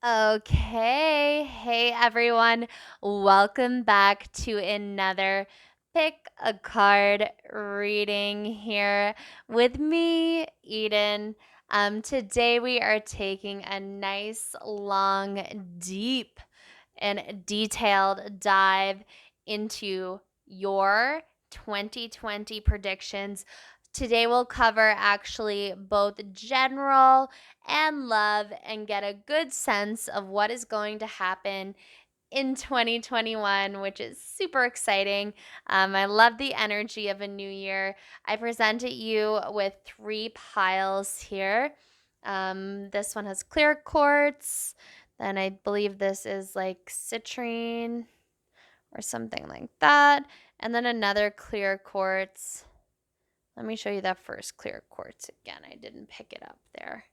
Okay. Hey, everyone. Welcome back to another Pick a Card reading here with me, Eden. Today we are taking a nice, long, deep, and detailed dive into your 2020 predictions. Today we'll cover actually both general and love and get a good sense of what is going to happen in 2021, which is super exciting. I love the energy of a new year. I presented you with three piles here. This one has clear quartz. Then I believe this is like citrine or something like that. And then another clear quartz. Let me show you that first clear quartz again. I didn't pick it up there.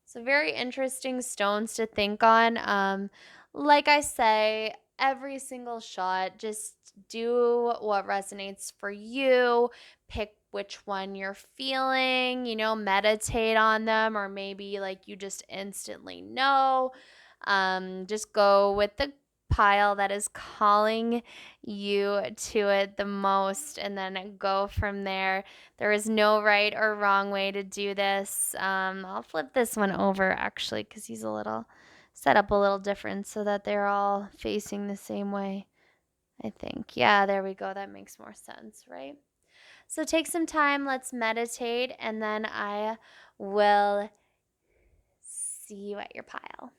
So very interesting stones to think on. Like I say, every single shot, just do what resonates for you. Pick which one you're feeling, meditate on them, or maybe like you just instantly know. Just go with the pile that is calling you to it the most, and then go from there. There is no right or wrong way to do this. I'll flip this one over actually because he's a little set up a little different so that they're all facing the same way, I think. Yeah, there we go. That makes more sense, right? So take some time. Let's meditate, and then I will see you at your pile.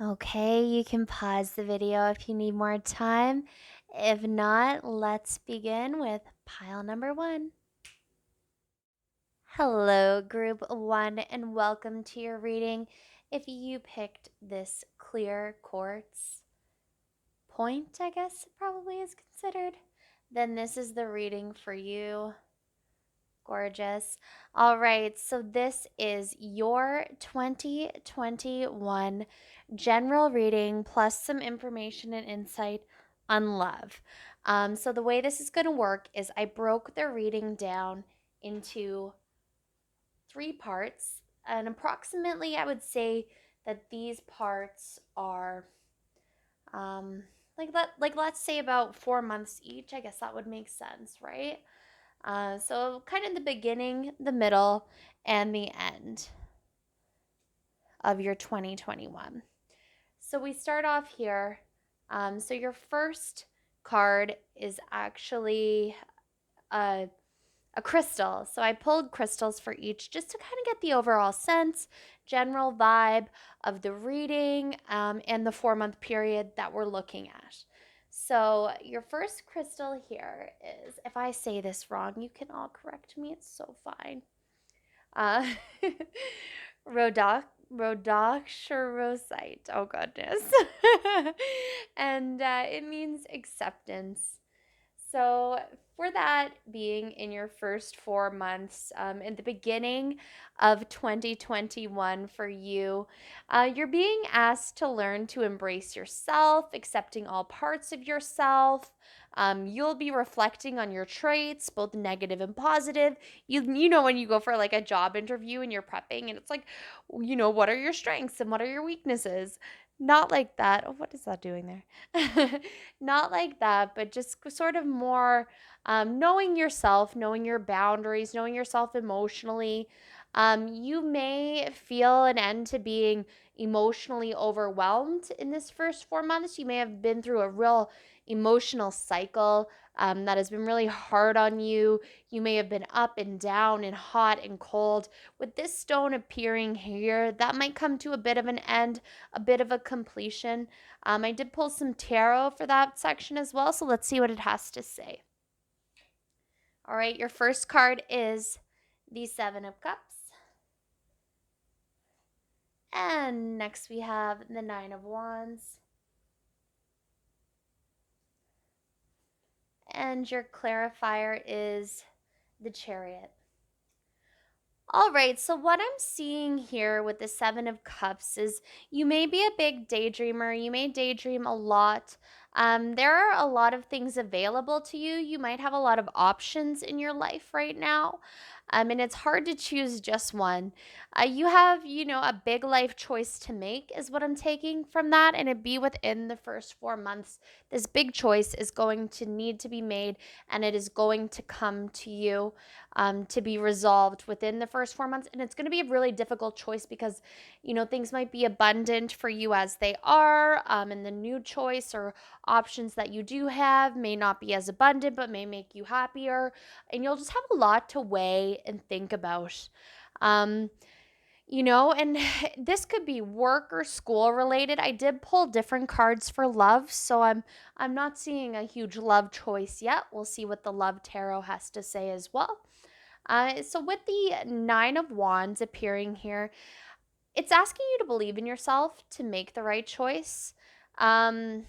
Okay, you can pause the video if you need more time. If not, let's begin with pile number one. Hello, group one, and welcome to your reading. If you picked this clear quartz point, I guess it probably is considered, then this is the reading for you. Gorgeous. All right, so this is your 2021 general reading plus some information and insight on love. So the way this is going to work is I broke the reading down into three parts, and approximately I would say that these parts are like let's say about 4 months each. I guess that would make sense, right? So kind of the beginning, the middle, and the end of your 2021. So we start off here. So your first card is actually a crystal. So I pulled crystals for each just to kind of get the overall sense, general vibe of the reading, and the 4 month period that we're looking at. So your first crystal here is, if I say this wrong, you can all correct me. It's so fine. Uh, Rhodochrosite. Oh, goodness. And it means acceptance. So, for that being in your first 4 months, in the beginning of 2021 for you, you're being asked to learn to embrace yourself, accepting all parts of yourself. You'll be reflecting on your traits, both negative and positive. You know, when you go for like a job interview and you're prepping, and it's like, what are your strengths and what are your weaknesses? Not like that. Oh, what is that doing there? Not like that, but just sort of more knowing yourself, knowing your boundaries, knowing yourself emotionally. You may feel an end to being emotionally overwhelmed in this first 4 months. You may have been through a real emotional cycle that has been really hard on you. You may have been up and down and hot and cold. With this stone appearing here, that might come to a bit of an end, a bit of a completion. I did pull some tarot for that section as well, so let's see what it has to say. All right, your first card is the Seven of Cups. And next we have the Nine of Wands. And your clarifier is The Chariot. All right, so what I'm seeing here with the Seven of Cups is you may be a big daydreamer. You may daydream a lot. There are a lot of things available to you. You might have a lot of options in your life right now. And it's hard to choose just one. You have, a big life choice to make, is what I'm taking from that. And it be within the first 4 months. This big choice is going to need to be made, and it is going to come to you to be resolved within the first 4 months. And it's going to be a really difficult choice because, things might be abundant for you as they are. And the new choice or options that you do have may not be as abundant, but may make you happier. And you'll just have a lot to weigh and think about. Um, and this could be work or school related. I did pull different cards for love, so I'm not seeing a huge love choice yet. We'll see what the love tarot has to say as well. So with the Nine of Wands appearing here, it's asking you to believe in yourself to make the right choice. Um,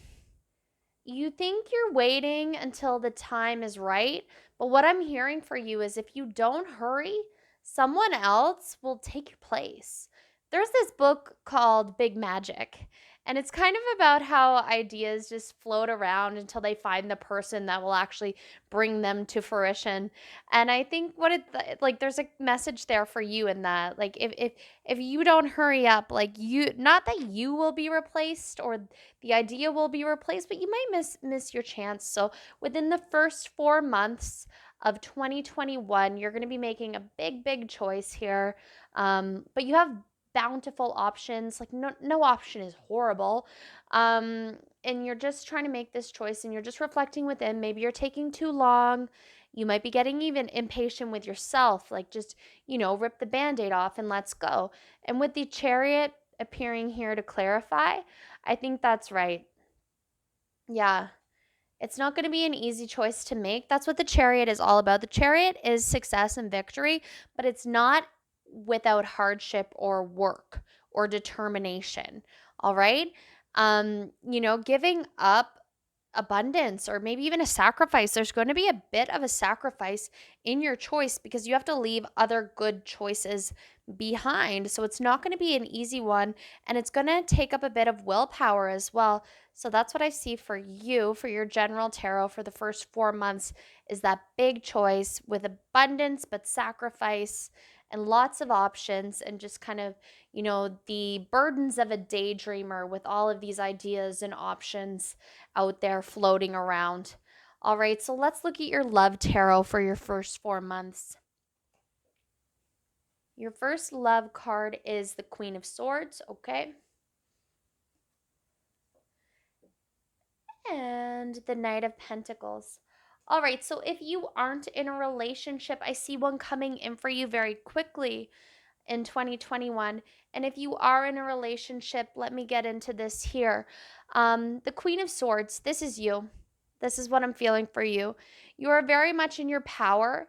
you think you're waiting until the time is right, but what I'm hearing for you is if you don't hurry, someone else will take your place. There's this book called Big Magic, and it's kind of about how ideas just float around until they find the person that will actually bring them to fruition. And I think what like there's a message there for you in that, like if you don't hurry up, like you, not that you will be replaced or the idea will be replaced, but you might miss your chance. So within the first 4 months of 2021, you're going to be making a big choice here. But you have bountiful options. Like no option is horrible. And you're just trying to make this choice, and you're just reflecting within. Maybe you're taking too long. You might be getting even impatient with yourself. Like just, rip the band-aid off and let's go. And with the Chariot appearing here to clarify, I think that's right. Yeah. It's not going to be an easy choice to make. That's what the Chariot is all about. The Chariot is success and victory, but it's not without hardship or work or determination. All right? Giving up abundance or maybe even a sacrifice. There's going to be a bit of a sacrifice in your choice because you have to leave other good choices behind. So it's not going to be an easy one, and it's going to take up a bit of willpower as well. So that's what I see for you for your general tarot for the first 4 months, is that big choice with abundance but sacrifice and lots of options, and just kind of, the burdens of a daydreamer with all of these ideas and options out there floating around. All right, so let's look at your love tarot for your first 4 months. Your first love card is the Queen of Swords, okay? And the Knight of Pentacles. All right, so if you aren't in a relationship, I see one coming in for you very quickly in 2021. And if you are in a relationship, let me get into this here. The Queen of Swords, this is you. This is what I'm feeling for you. You are very much in your power.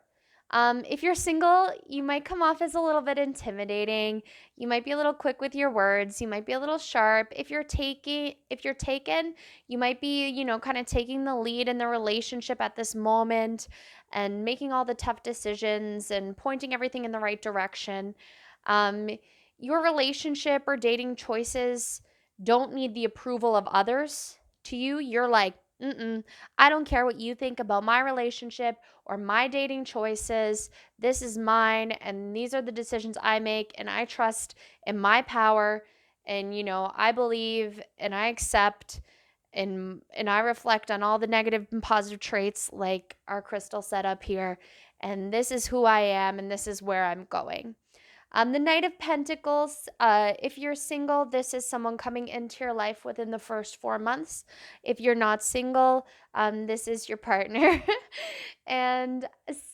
If you're single, you might come off as a little bit intimidating. You might be a little quick with your words. You might be a little sharp. If you're taken, you might be, kind of taking the lead in the relationship at this moment and making all the tough decisions and pointing everything in the right direction. Um, your relationship or dating choices don't need the approval of others. To you, you're like, I don't care what you think about my relationship or my dating choices. This is mine, and these are the decisions I make, and I trust in my power. And, I believe and I accept and I reflect on all the negative and positive traits, like our crystal set up here. And this is who I am, and this is where I'm going. The Knight of Pentacles, if you're single, this is someone coming into your life within the first 4 months. If you're not single, this is your partner. And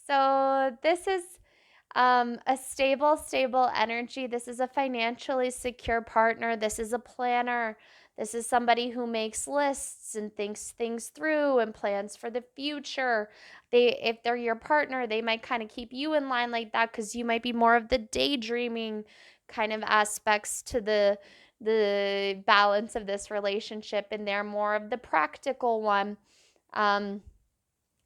so this is a stable energy. This is a financially secure partner. This is a planner. This is somebody who makes lists and thinks things through and plans for the future. If they're your partner, they might kind of keep you in line like that because you might be more of the daydreaming kind of aspects to the balance of this relationship, and they're more of the practical one. Um,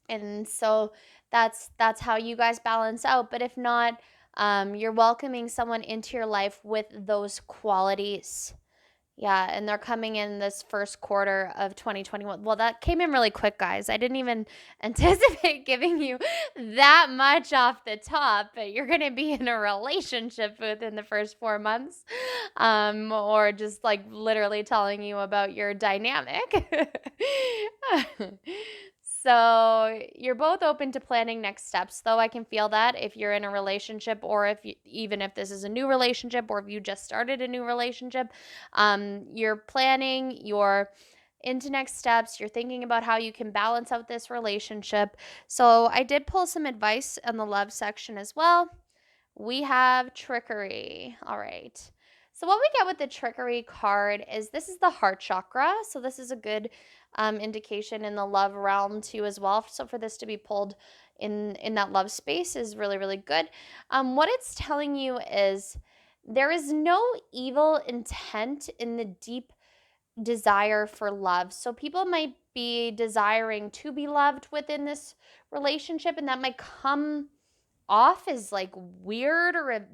and so that's how you guys balance out. But if not, you're welcoming someone into your life with those qualities. Yeah, and they're coming in this first quarter of 2021. Well, that came in really quick, guys. I didn't even anticipate giving you that much off the top, but you're going to be in a relationship within the first 4 months, or just like literally telling you about your dynamic. So you're both open to planning next steps, though I can feel that if you're in a relationship, or if you, even if this is a new relationship, or if you just started a new relationship, you're planning, you're into next steps, you're thinking about how you can balance out this relationship. So I did pull some advice in the love section as well. We have trickery. All right. So what we get with the trickery card is this is the heart chakra. So this is a good indication in the love realm too as well. So for this to be pulled in that love space is really, really good. What it's telling you is there is no evil intent in the deep desire for love. So people might be desiring to be loved within this relationship, and that might come off as like weird or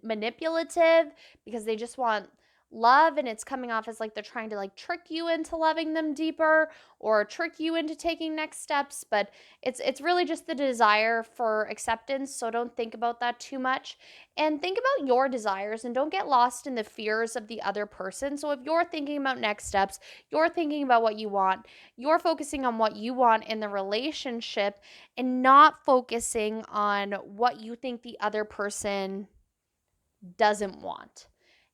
manipulative because they just want love, and it's coming off as like they're trying to like trick you into loving them deeper or trick you into taking next steps. But it's really just the desire for acceptance, so don't think about that too much, and think about your desires and don't get lost in the fears of the other person. So if you're thinking about next steps, you're thinking about what you want, you're focusing on what you want in the relationship and not focusing on what you think the other person doesn't want.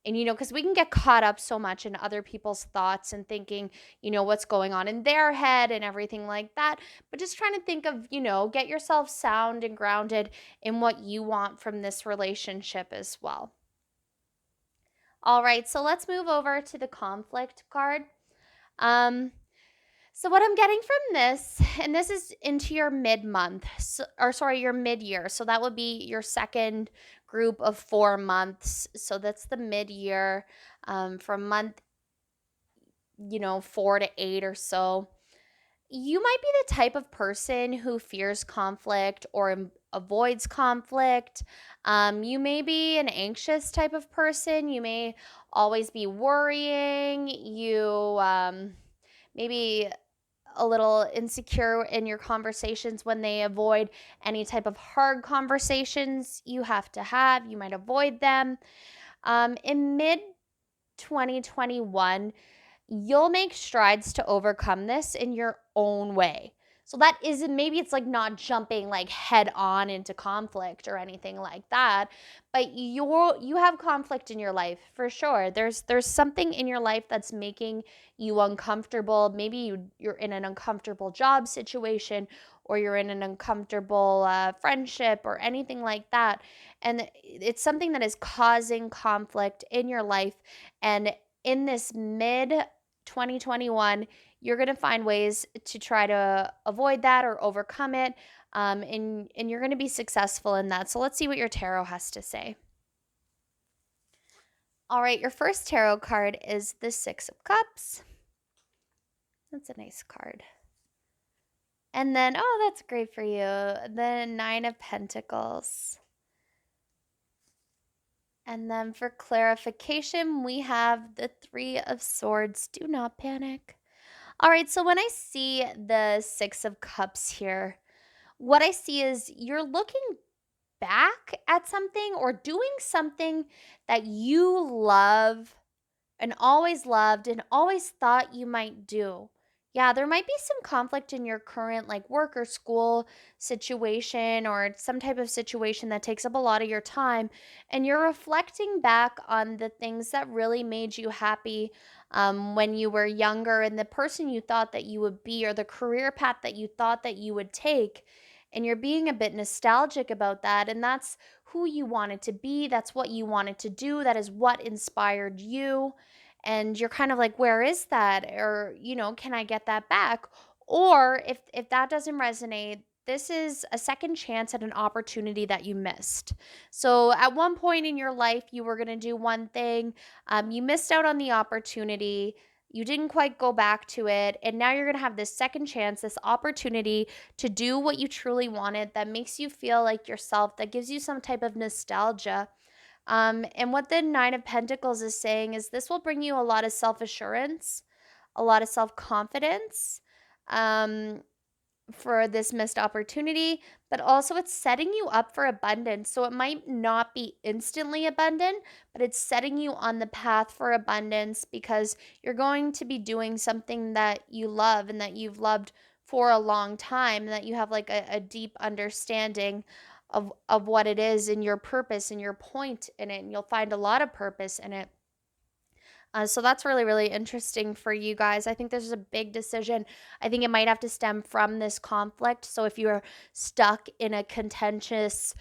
And, because we can get caught up so much in other people's thoughts and thinking, what's going on in their head and everything like that. But just trying to think of, get yourself sound and grounded in what you want from this relationship as well. All right, so let's move over to the conflict card. So what I'm getting from this, and this is into your mid-month, your mid-year. So that would be your second group of 4 months. So that's the mid-year, from month, 4 to 8 or so. You might be the type of person who fears conflict or avoids conflict. You may be an anxious type of person. You may always be worrying. You maybe a little insecure in your conversations when they avoid any type of hard conversations you have to have. You might avoid them. In mid 2021, you'll make strides to overcome this in your own way. So that isn't, maybe it's like not jumping like head on into conflict or anything like that, but you have conflict in your life for sure. There's something in your life that's making you uncomfortable. Maybe you're in an uncomfortable job situation, or you're in an uncomfortable friendship or anything like that, and it's something that is causing conflict in your life. And in this mid 2021, you're going to find ways to try to avoid that or overcome it. And you're going to be successful in that. So let's see what your tarot has to say. All right, your first tarot card is the Six of Cups. That's a nice card. And then, oh, that's great for you, the Nine of Pentacles. And then for clarification, we have the Three of Swords. Do not panic. All right, so when I see the Six of Cups here, what I see is you're looking back at something or doing something that you love and always loved and always thought you might do. Yeah, there might be some conflict in your current like work or school situation, or some type of situation that takes up a lot of your time, and you're reflecting back on the things that really made you happy when you were younger, and the person you thought that you would be, or the career path that you thought that you would take. And you're being a bit nostalgic about that, and that's who you wanted to be. That's what you wanted to do. That is what inspired you, and you're kind of like, where is that? Or, can I get that back? Or if that doesn't resonate, this is a second chance at an opportunity that you missed. So at one point in your life, you were going to do one thing, you missed out on the opportunity. You didn't quite go back to it. And now you're going to have this second chance, this opportunity to do what you truly wanted that makes you feel like yourself, that gives you some type of nostalgia. And what the Nine of Pentacles is saying is this will bring you a lot of self assurance, a lot of self confidence. For this missed opportunity, but also it's setting you up for abundance. So it might not be instantly abundant, but it's setting you on the path for abundance because you're going to be doing something that you love and that you've loved for a long time, and that you have like a deep understanding of what it is and your purpose and your point in it. And you'll find a lot of purpose in it. So that's really, really interesting for you guys. I think this is a big decision. I think it might have to stem from this conflict. So if you're stuck in a contentious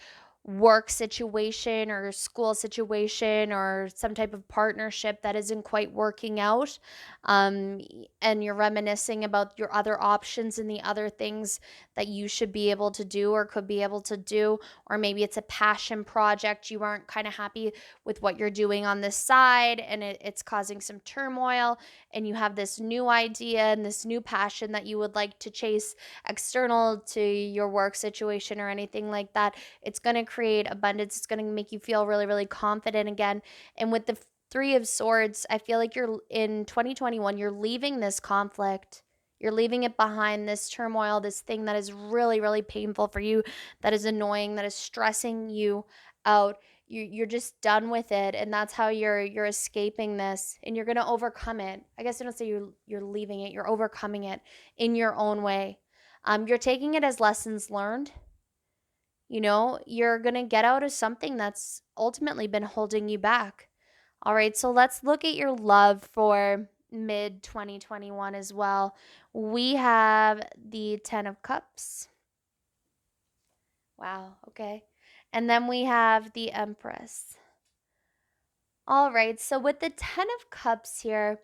work situation or school situation or some type of partnership that isn't quite working out, um, and you're reminiscing about your other options and the other things that you should be able to do or could be able to do, or maybe it's a passion project you aren't kind of happy with what you're doing on this side, and it's causing some turmoil, and you have this new idea and this new passion that you would like to chase external to your work situation or anything like that. It's going to create abundance. It's going to make you feel really, really confident again. And with the Three of Swords, I feel like you're in 2021, you're leaving this conflict. You're leaving it behind, this turmoil, this thing that is really, really painful for you, that is annoying, that is stressing you out. You're just done with it, and that's how you're escaping this, and you're gonna overcome it. I guess I don't say you're leaving it, you're overcoming it in your own way. You're taking it as lessons learned. You're gonna get out of something that's ultimately been holding you back. All right, so let's look at your love for mid 2021 as well. We have the 10 of Cups. Wow, okay. And then we have the Empress. All right, so with the 10 of Cups here,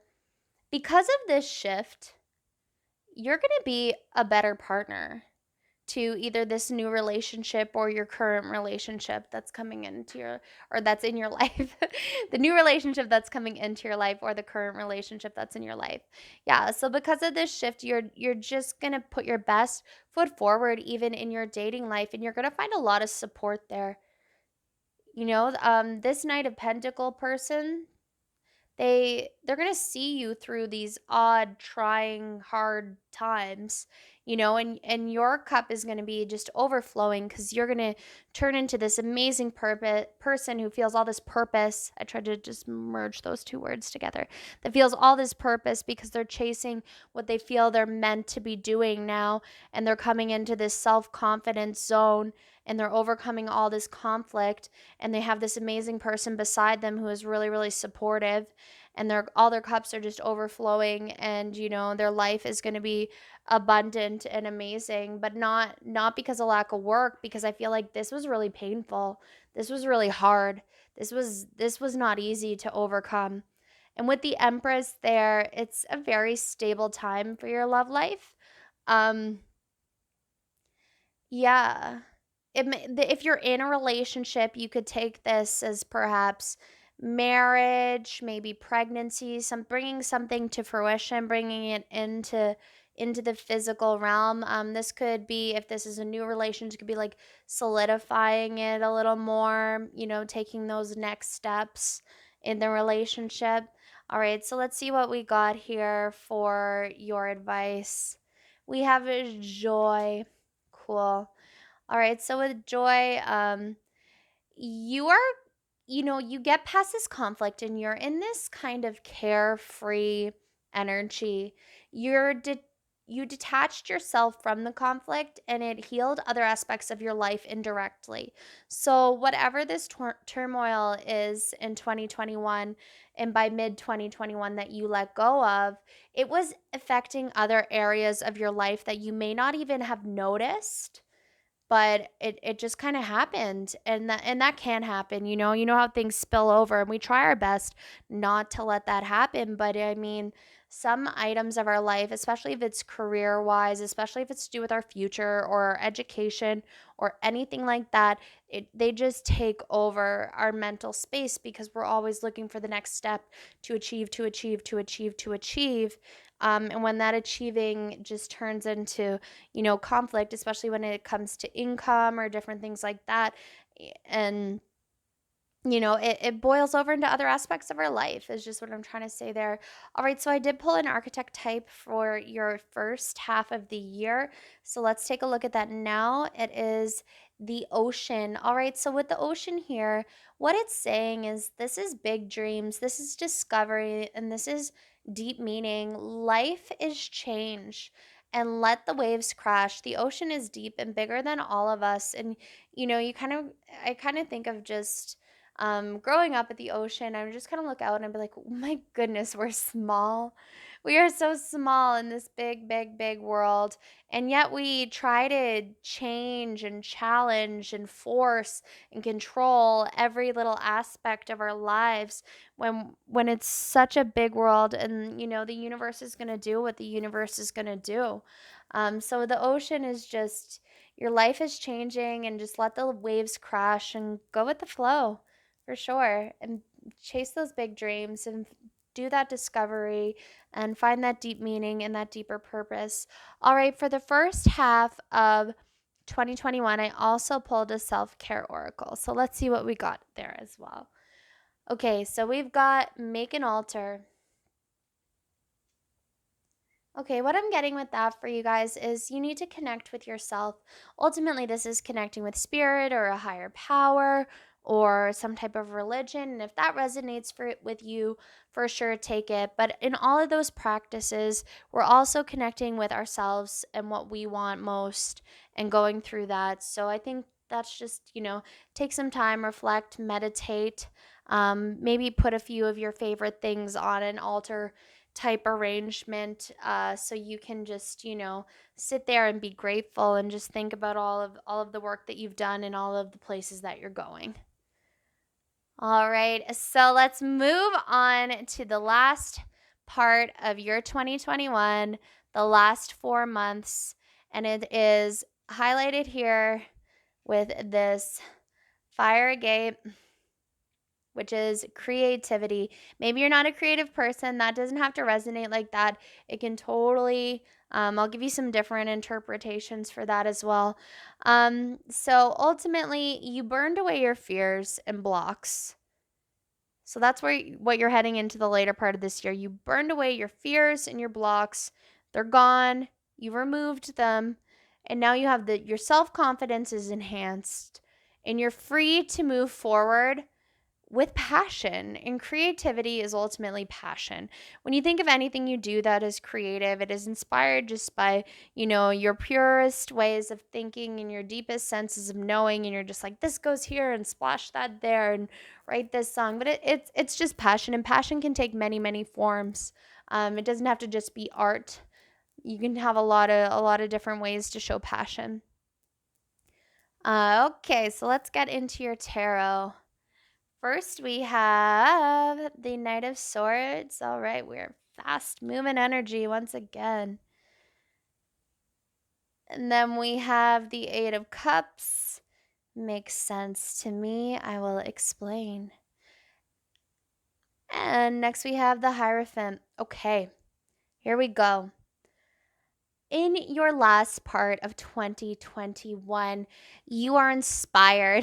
because of this shift, you're going to be a better partner to either this new relationship or your current relationship that's coming into your, or that's in your life. The new relationship that's coming into your life, or the current relationship that's in your life. Yeah, so because of this shift, you're just going to put your best foot forward even in your dating life, and you're going to find a lot of support there. This Knight of Pentacle person, they're going to see you through these odd, trying, hard times, and your cup is going to be just overflowing because you're going to turn into this amazing person who feels all this purpose. I tried to just merge those two words together. That feels all this purpose because they're chasing what they feel they're meant to be doing now, and they're coming into this self-confidence zone, and they're overcoming all this conflict, and they have this amazing person beside them who is really, really supportive, and all their cups are just overflowing, and their life is going to be abundant and amazing, but not because of lack of work, because I feel like this was really painful. This was really hard. This was not easy to overcome. And with the Empress there, it's a very stable time for your love life. um yeah. If you're in a relationship, you could take this as perhaps marriage, maybe pregnancy, bringing something to fruition, bringing it into the physical realm. This could be, if this is a new relationship, it could be like solidifying it a little more, taking those next steps in the relationship. All right, so let's see what we got here for your advice. We have a joy. Cool. All right, so with joy, you are, you get past this conflict and you're in this kind of carefree energy. You detached yourself from the conflict, and it healed other aspects of your life indirectly. So whatever this turmoil is in 2021, and by mid 2021 that you let go of, it was affecting other areas of your life that you may not even have noticed, but it just kind of happened, and that can happen. How things spill over, and we try our best not to let that happen, but I mean, some items of our life, especially if it's career wise, especially if it's to do with our future or our education or anything like that, they just take over our mental space because we're always looking for the next step to achieve, to achieve, to achieve, to achieve. And when that achieving just turns into, conflict, especially when it comes to income or different things like that, and it boils over into other aspects of our life, is just what I'm trying to say there. All right, so I did pull an architect type for your first half of the year. So let's take a look at that now. It is the ocean. All right, so with the ocean here, what it's saying is this is big dreams, this is discovery, and this is deep meaning. Life is change. And let the waves crash. The ocean is deep and bigger than all of us. And I kind of think of just growing up at the ocean, I would just kind of look out and I'd be like, oh my goodness, we're small. We are so small in this big, big, big world. And yet we try to change and challenge and force and control every little aspect of our lives when it's such a big world, and the universe is going to do what the universe is going to do. So the ocean is just, your life is changing, and just let the waves crash and go with the flow for sure, and chase those big dreams and do that discovery and find that deep meaning and that deeper purpose. All right, for the first half of 2021, I also pulled a self-care oracle. So let's see what we got there as well. Okay, so we've got make an altar. Okay, what I'm getting with that for you guys is you need to connect with yourself. Ultimately, this is connecting with spirit or a higher power or some type of religion. And if that resonates with you, for sure take it. But in all of those practices, we're also connecting with ourselves and what we want most and going through that. So I think that's just, take some time, reflect, meditate, maybe put a few of your favorite things on an altar type arrangement, so you can just sit there and be grateful and just think about all of the work that you've done and all of the places that you're going. All right, so let's move on to the last part of your 2021, the last 4 months, and it is highlighted here with this fire gate, which is creativity. Maybe you're not a creative person. That doesn't have to resonate like that. It can totally, I'll give you some different interpretations for that as well. So ultimately, you burned away your fears and blocks. So that's what you're heading into the later part of this year. You burned away your fears and your blocks. They're gone. You removed them. And now you have your self-confidence is enhanced. And you're free to move forward with passion. And creativity is ultimately passion. When you think of anything you do that is creative, it is inspired just by, your purest ways of thinking and your deepest senses of knowing, and you're just like, this goes here and splash that there and write this song. But it's just passion, and passion can take many, many forms. It doesn't have to just be art. You can have a lot of different ways to show passion. Okay, so let's get into your tarot. First, we have the Knight of Swords. All right, we're fast moving energy once again. And then we have the Eight of Cups. Makes sense to me. I will explain. And next we have the Hierophant. Okay, here we go. In your last part of 2021, you are inspired.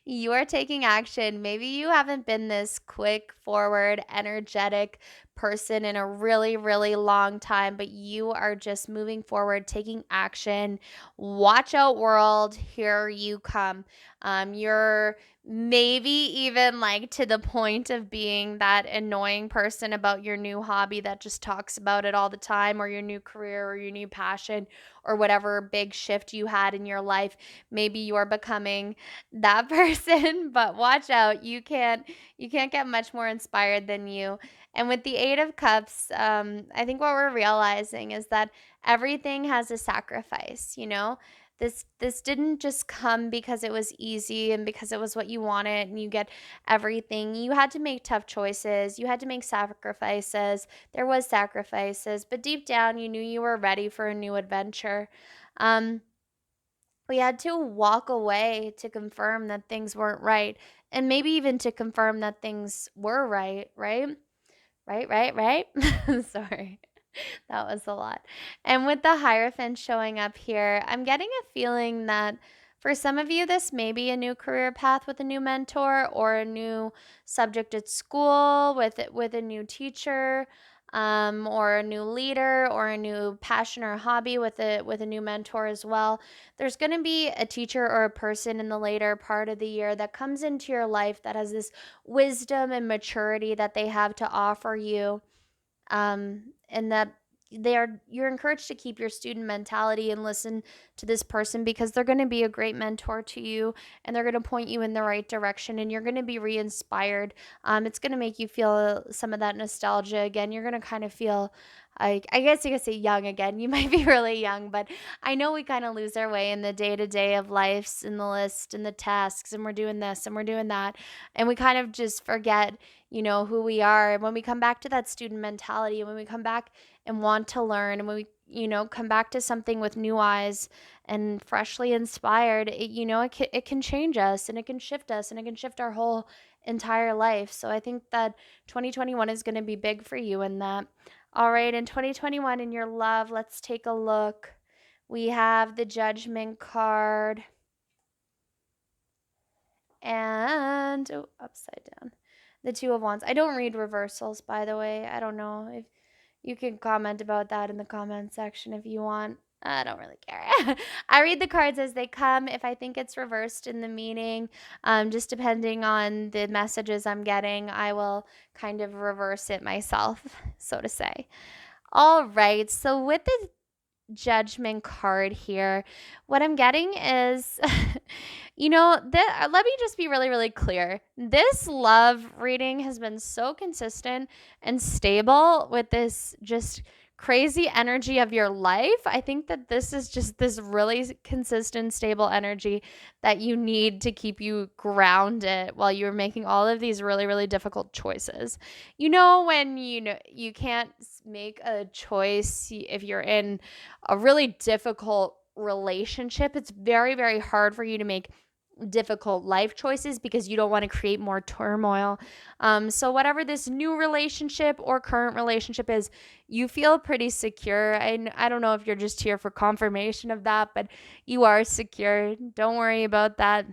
You are taking action. Maybe you haven't been this quick, forward, energetic person in a really, really long time, but you are just moving forward, taking action. Watch out, world. Here you come. You're maybe even like to the point of being that annoying person about your new hobby that just talks about it all the time, or your new career or your new passion or whatever big shift you had in your life. Maybe you're becoming that person, but watch out. You can't get much more inspired than you. And with the Eight of Cups, I think what we're realizing is that everything has a sacrifice, This didn't just come because it was easy and because it was what you wanted and you get everything. You had to make tough choices. You had to make sacrifices. There was sacrifices, but deep down you knew you were ready for a new adventure. Um, we had to walk away to confirm that things weren't right, and maybe even to confirm that things were right, right? Right? Sorry. That was a lot. And with the Hierophant showing up here, I'm getting a feeling that for some of you, this may be a new career path with a new mentor or a new subject at school with a new teacher, or a new leader or a new passion or hobby with a new mentor as well. There's going to be a teacher or a person in the later part of the year that comes into your life that has this wisdom and maturity that they have to offer you, and that you're encouraged to keep your student mentality and listen to this person because they're going to be a great mentor to you, and they're going to point you in the right direction, and you're going to be re-inspired. It's going to make you feel some of that nostalgia again. You're going to kind of feel, I guess you could say, young again. You might be really young, but I know we kind of lose our way in the day-to-day of lives and the list and the tasks, and we're doing this and we're doing that, and we kind of just forget, who we are. And when we come back to that student mentality, and when we come back and want to learn, and when we, come back to something with new eyes and freshly inspired, it can change us, and it can shift us, and it can shift our whole entire life. So I think that 2021 is going to be big for you in that. All right, in 2021 in your love, let's take a look. We have the Judgment card and upside down. The Two of Wands. I don't read reversals, by the way. I don't know if you can comment about that in the comment section if you want. I don't really care. I read the cards as they come. If I think it's reversed in the meaning, just depending on the messages I'm getting, I will kind of reverse it myself, so to say. All right. So with the Judgment card here, what I'm getting is, let me just be really, really clear. This love reading has been so consistent and stable with this just crazy energy of your life. I think that this is just this really consistent, stable energy that you need to keep you grounded while you're making all of these really, really difficult choices. When you can't make a choice if you're in a really difficult relationship, it's very, very hard for you to make difficult life choices because you don't want to create more turmoil. So whatever this new relationship or current relationship is, you feel pretty secure. And I don't know if you're just here for confirmation of that, but you are secure. Don't worry about that.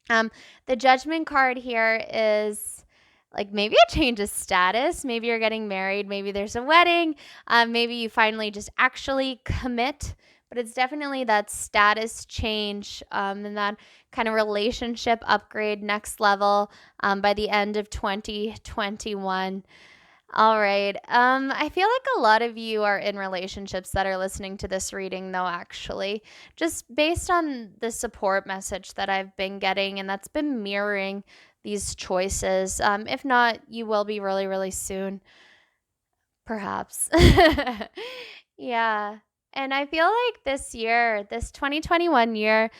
The Judgment card here is like maybe a change of status. Maybe you're getting married. Maybe there's a wedding. Maybe you finally just actually commit. But it's definitely that status change, and that kind of relationship upgrade, next level, by the end of 2021. All right. I feel like a lot of you are in relationships that are listening to this reading, though, actually, just based on the support message that I've been getting, and that's been mirroring these choices. If not, you will be really, really soon, perhaps. Yeah. And I feel like this year, this 2021 year,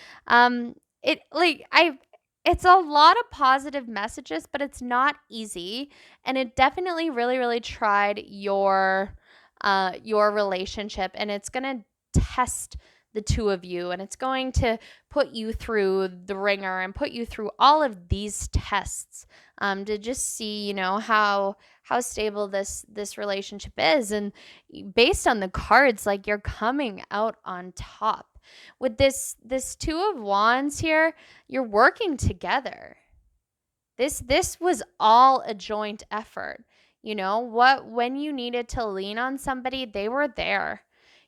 it like I it's a lot of positive messages, but it's not easy, and it definitely really, really tried your relationship, and it's going to test the two of you, and it's going to put you through the ringer and put you through all of these tests, to just see, how stable this relationship is. And based on the cards, like, you're coming out on top with this Two of Wands here. You're working together. This was all a joint effort. When you needed to lean on somebody, they were there.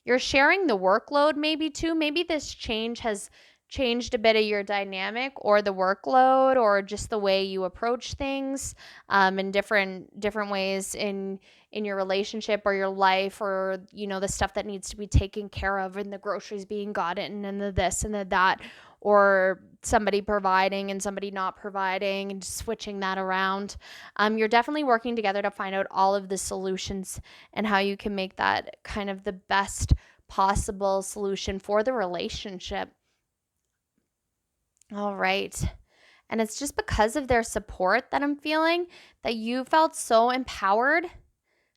You're sharing the workload maybe too. Maybe this change has changed a bit of your dynamic, or the workload, or just the way you approach things, in different ways in your relationship or your life, or the stuff that needs to be taken care of, and the groceries being gotten, and the this and the that, or somebody providing and somebody not providing, and switching that around. You're definitely working together to find out all of the solutions and how you can make that kind of the best possible solution for the relationship. All right. And it's just because of their support that I'm feeling that you felt so empowered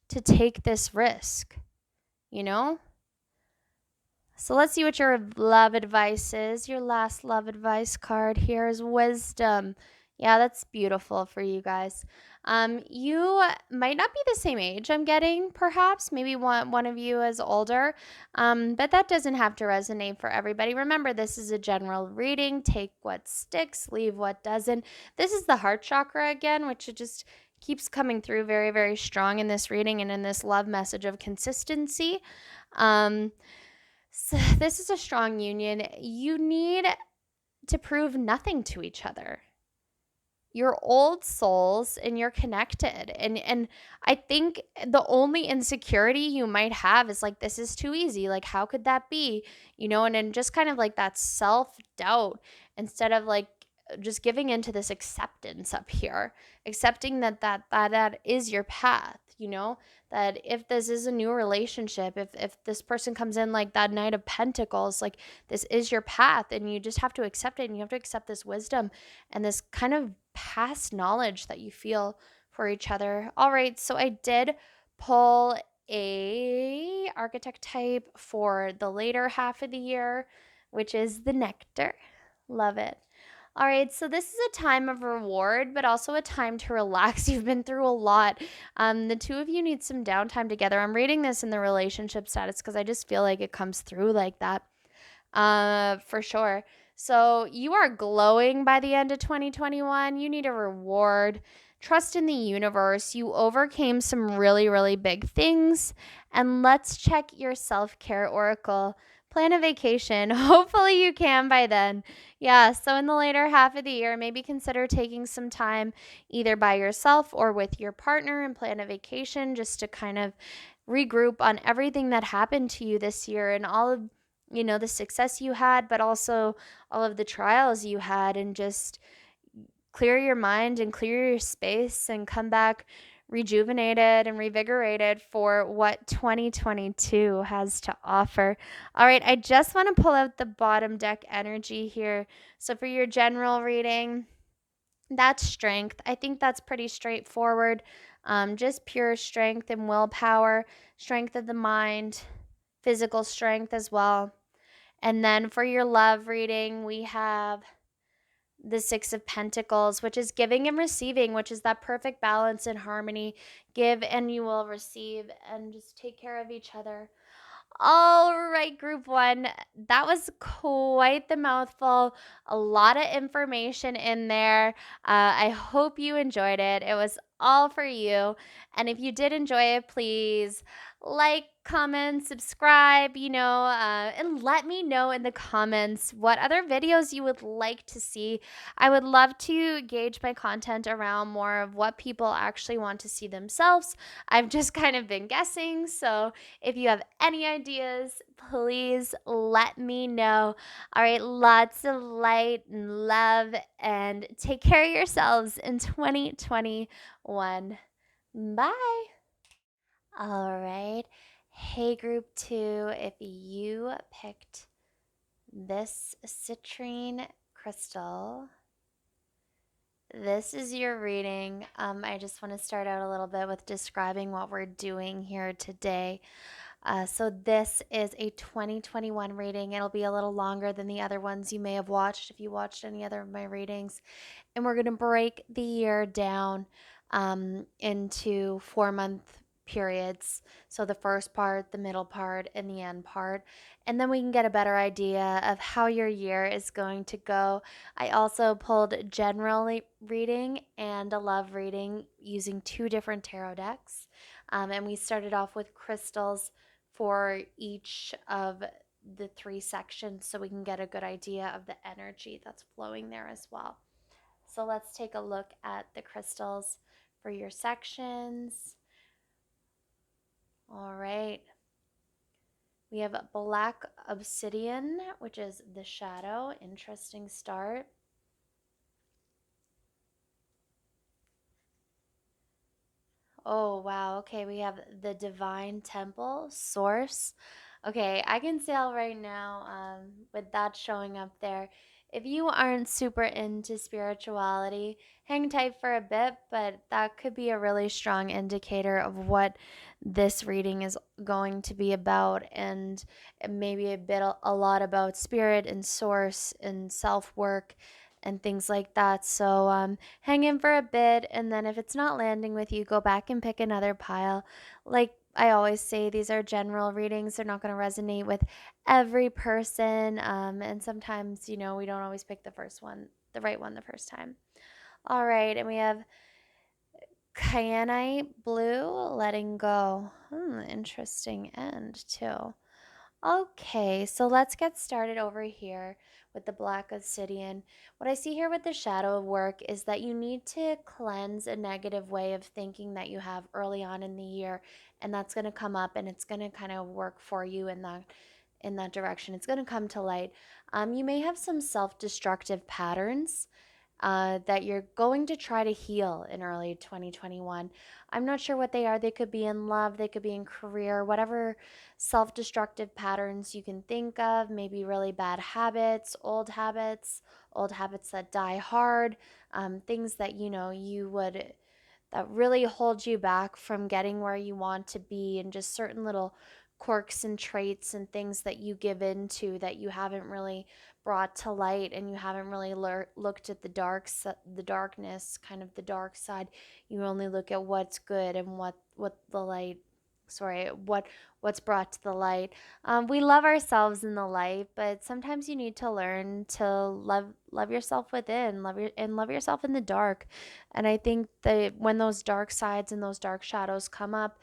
to take this risk, you know? So let's see what your love advice is. Your last love advice card here is wisdom. Yeah, that's beautiful for you guys. You might not be the same age, I'm getting, perhaps. Maybe one of you is older, but that doesn't have to resonate for everybody. Remember, this is a general reading. Take what sticks, leave what doesn't. This is the heart chakra again, which it just keeps coming through very, very strong in this reading and in this love message of consistency. So this is a strong union. You need to prove nothing to each other. You're old souls and you're connected. And I think the only insecurity you might have is like, this is too easy. Like, how could that be? And then just kind of like that self-doubt instead of like just giving into this acceptance up here, accepting that is your path, that if this is a new relationship, if this person comes in like that Knight of Pentacles, like this is your path and you just have to accept it, and you have to accept this wisdom and this kind of past knowledge that you feel for each other. All right, so I did pull a architect type for the later half of the year, which is the Nectar. Love it. All right, so this is a time of reward, but also a time to relax. You've been through a lot. The two of you need some downtime together. I'm reading this in the relationship status because I just feel like it comes through like that. For sure. So you are glowing by the end of 2021. You need a reward. Trust in the universe. You overcame some really, really big things. And let's check your self-care oracle. Plan a vacation. Hopefully you can by then. Yeah, so in the later half of the year, maybe consider taking some time either by yourself or with your partner and plan a vacation just to kind of regroup on everything that happened to you this year and all of the success you had, but also all of the trials you had, and just clear your mind and clear your space and come back rejuvenated and revigorated for what 2022 has to offer. All right, I just want to pull out the bottom deck energy here. So for your general reading, that's strength. I think that's pretty straightforward. Just pure strength and willpower, strength of the mind, physical strength as well. And then for your love reading, we have the Six of Pentacles, which is giving and receiving, which is that perfect balance and harmony. Give and you will receive, and just take care of each other. All right, group one. That was quite the mouthful. A lot of information in there. I hope you enjoyed it. It was all for you. And if you did enjoy it, please like, comment, subscribe, and let me know in the comments what other videos you would like to see. I would love to gauge my content around more of what people actually want to see themselves. I've just kind of been guessing, so if you have any ideas, please let me know. All right, lots of light and love, and take care of yourselves in 2021. Bye. All right. Hey, group two, if you picked this citrine crystal, this is your reading. I just want to start out a little bit with describing what we're doing here today. So this is a 2021 reading. It'll be a little longer than the other ones you may have watched if you watched any other of my readings. And we're going to break the year down into 4-month periods. So the first part, the middle part, and the end part. And then we can get a better idea of how your year is going to go. I also pulled general reading and a love reading using 2 different tarot decks. And we started off with crystals for each of the 3 sections so we can get a good idea of the energy that's flowing there as well. So let's take a look at the crystals for your sections. All right. We have black obsidian, which is the shadow. Interesting start. Oh, wow. Okay, we have the divine temple, source. Okay, I can tell right now, with that showing up there. If you aren't super into spirituality, hang tight for a bit, but that could be a really strong indicator of what this reading is going to be about, and maybe a lot about spirit and source and self work and things like that. So hang in for a bit, and then if it's not landing with you, go back and pick another pile. Like I always say, these are general readings. They're not going to resonate with every person. And sometimes, we don't always pick the right one the first time. All right. And we have Kyanite Blue, Letting Go. Interesting end, too. Okay, so let's get started over here with the Black Obsidian. What I see here with the shadow work is that you need to cleanse a negative way of thinking that you have early on in the year, and that's going to come up and it's going to kind of work for you in that direction. It's going to come to light. You may have some self-destructive patterns that you're going to try to heal in early 2021. I'm not sure what they are. They could be in love, they could be in career, whatever self destructive patterns you can think of, maybe really bad habits, old habits that die hard, things that you would that really hold you back from getting where you want to be, and just certain little quirks and traits and things that you give into that you haven't really brought to light, and you haven't really looked at the darkness, kind of the dark side. You only look at what's good and what the light sorry what's brought to the light. We love ourselves in the light, but sometimes you need to learn to love yourself within, love yourself in the dark. And I think that when those dark sides and those dark shadows come up,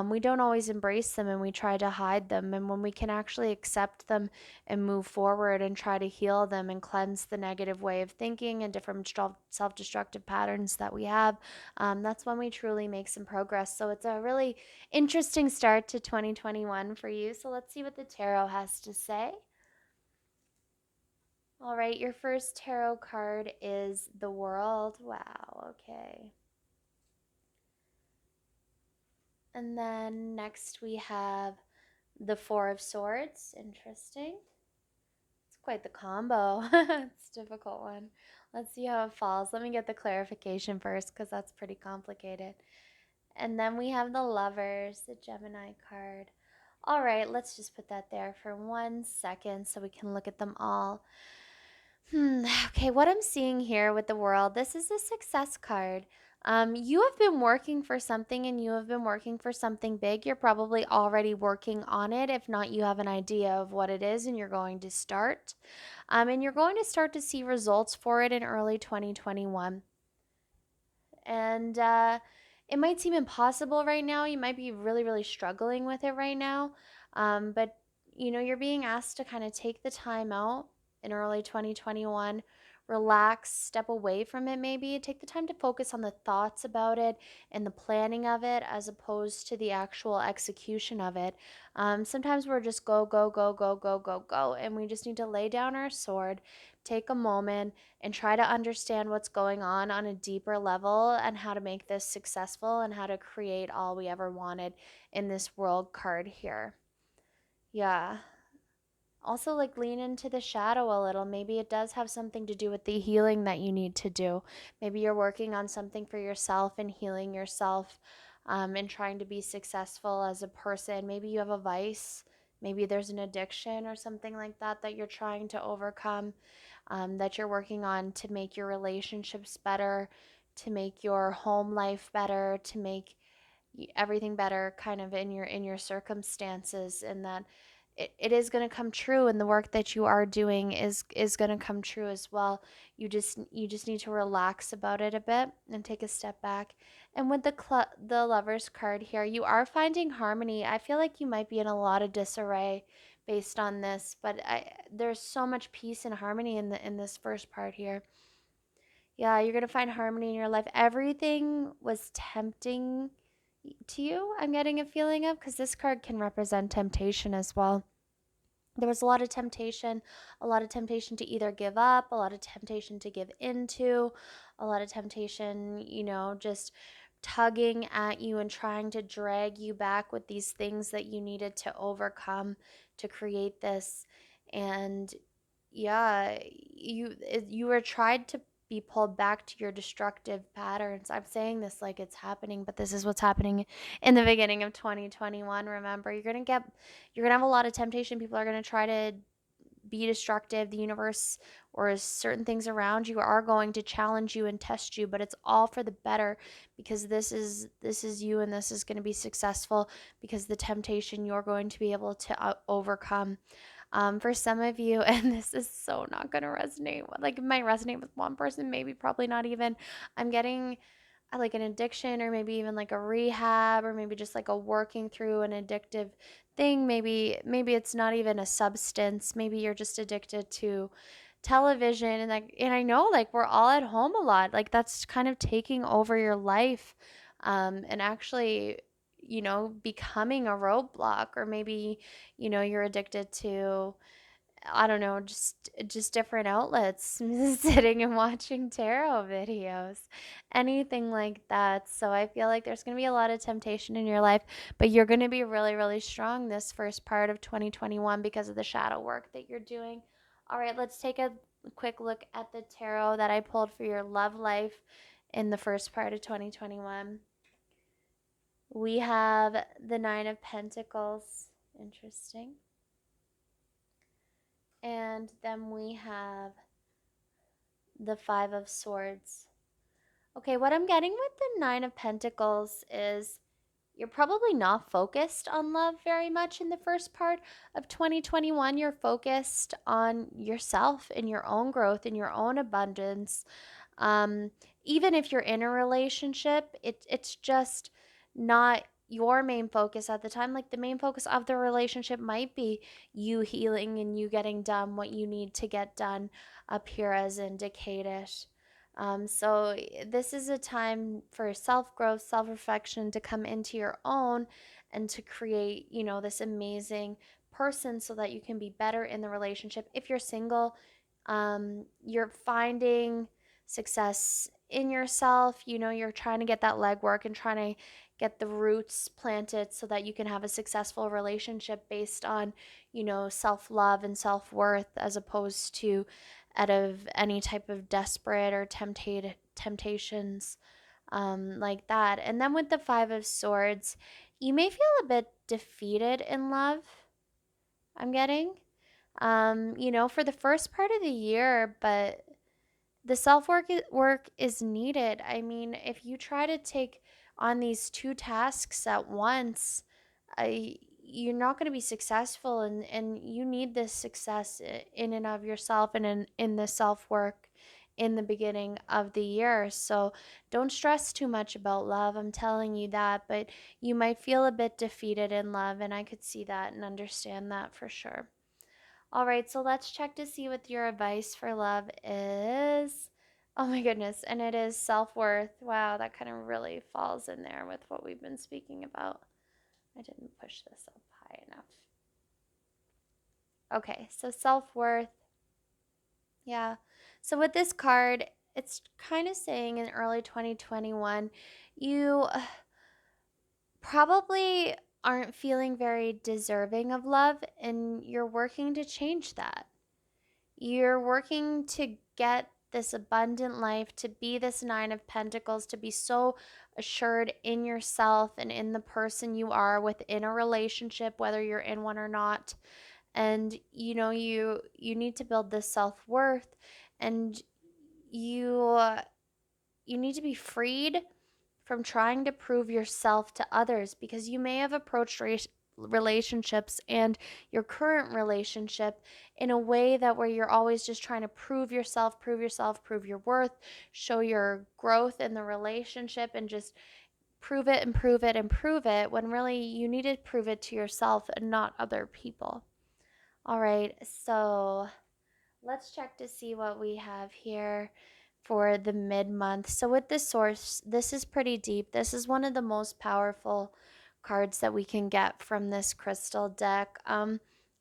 we don't always embrace them, and we try to hide them. And when we can actually accept them and move forward and try to heal them and cleanse the negative way of thinking and different self destructive patterns that we have, that's when we truly make some progress. So it's a really interesting start to 2021 for you. So let's see what the tarot has to say. All right, your first tarot card is the World. Wow, okay. And then next we have the Four of Swords. Interesting. It's quite the combo. It's a difficult one. Let's see how it falls. Let me get the clarification first because that's pretty complicated. And then we have the Lovers, the Gemini card. All right, let's just put that there for 1 second so we can look at them all. Okay, what I'm seeing here with the World, this is a success card. You have been working for something, and you have been working for something big. You're probably already working on it. If not, you have an idea of what it is and you're going to start. And you're going to start to see results for it in early 2021. And it might seem impossible right now. You might be really, really struggling with it right now. But you're being asked to kind of take the time out in early 2021, relax, step away from it, maybe take the time to focus on the thoughts about it and the planning of it as opposed to the actual execution of it. Sometimes we're just go, go, go, go, go, go, go, and we just need to lay down our sword, take a moment, and try to understand what's going on a deeper level, and how to make this successful, and how to create all we ever wanted in this World card here. Yeah. Also, like, lean into the shadow a little. Maybe it does have something to do with the healing that you need to do. Maybe you're working on something for yourself and healing yourself, and trying to be successful as a person. Maybe you have a vice. Maybe there's an addiction or something like that that you're trying to overcome, that you're working on to make your relationships better, to make your home life better, to make everything better kind of in your circumstances. And that it is going to come true, and the work that you are doing is going to come true as well. You just need to relax about it a bit and take a step back. And with the Lovers card here, you are finding harmony. I feel like you might be in a lot of disarray based on this, but there's so much peace and harmony in this first part here. Yeah, you're gonna find harmony in your life. Everything was tempting to you, I'm getting a feeling of, because this card can represent temptation as well. There was a lot of temptation to either give up, a lot of temptation to give into, a lot of temptation, just tugging at you and trying to drag you back with these things that you needed to overcome to create this. And yeah, you were tried to be pulled back to your destructive patterns. I'm saying this like it's happening, but this is what's happening in the beginning of 2021. Remember, you're going to have a lot of temptation. People are going to try to be destructive. The universe or certain things around you are going to challenge you and test you, but it's all for the better, because this is you, and this is going to be successful because the temptation you're going to be able to overcome. For some of you, and this is so not going to resonate, like it might resonate with one person, maybe probably not even. I'm getting like an addiction, or maybe even like a rehab, or maybe just like a working through an addictive thing. Maybe it's not even a substance. Maybe you're just addicted to television, and I know like we're all at home a lot. Like that's kind of taking over your life, and actually, becoming a roadblock. Or maybe, you're addicted to, I don't know, just different outlets, sitting and watching tarot videos, anything like that. So I feel like there's going to be a lot of temptation in your life, but you're going to be really, really strong this first part of 2021 because of the shadow work that you're doing. All right, let's take a quick look at the tarot that I pulled for your love life in the first part of 2021. We have the Nine of Pentacles. Interesting. And then we have the Five of Swords. Okay, what I'm getting with the Nine of Pentacles is you're probably not focused on love very much in the first part of 2021. You're focused on yourself and your own growth and your own abundance. Um, Even if you're in a relationship, it's just not your main focus at the time. Like the main focus of the relationship might be you healing and you getting done what you need to get done up here as indicated. So this is a time for self-growth, self-reflection, to come into your own and to create, this amazing person so that you can be better in the relationship. If you're single, you're finding success in yourself. You're trying to get that legwork and trying to get the roots planted so that you can have a successful relationship based on, self-love and self-worth, as opposed to out of any type of desperate or temptations, like that. And then with the Five of Swords, you may feel a bit defeated in love, I'm getting, for the first part of the year, but the work is needed. I mean, if you try to take on these two tasks at once, you're not going to be successful, and you need this success in and of yourself, and in the self work in the beginning of the year. So don't stress too much about love. I'm telling you that, but you might feel a bit defeated in love, and I could see that and understand that for sure. All right, so let's check to see what your advice for love is. Oh my goodness, and it is self-worth. Wow, that kind of really falls in there with what we've been speaking about. I didn't push this up high enough. Okay, so self-worth. Yeah. So with this card, it's kind of saying in early 2021, you probably aren't feeling very deserving of love, and you're working to change that. You're working to get this abundant life, to be this Nine of Pentacles, to be so assured in yourself and in the person you are within a relationship, whether you're in one or not. And you need to build this self-worth, and you you need to be freed from trying to prove yourself to others, because you may have approached relationships and your current relationship in a way that where you're always just trying to prove yourself, prove your worth, show your growth in the relationship, and just prove it and prove it and prove it, when really you need to prove it to yourself and not other people. All right, so let's check to see what we have here for the mid-month. So with this source, this is pretty deep. This is one of the most powerful cards that we can get from this crystal deck.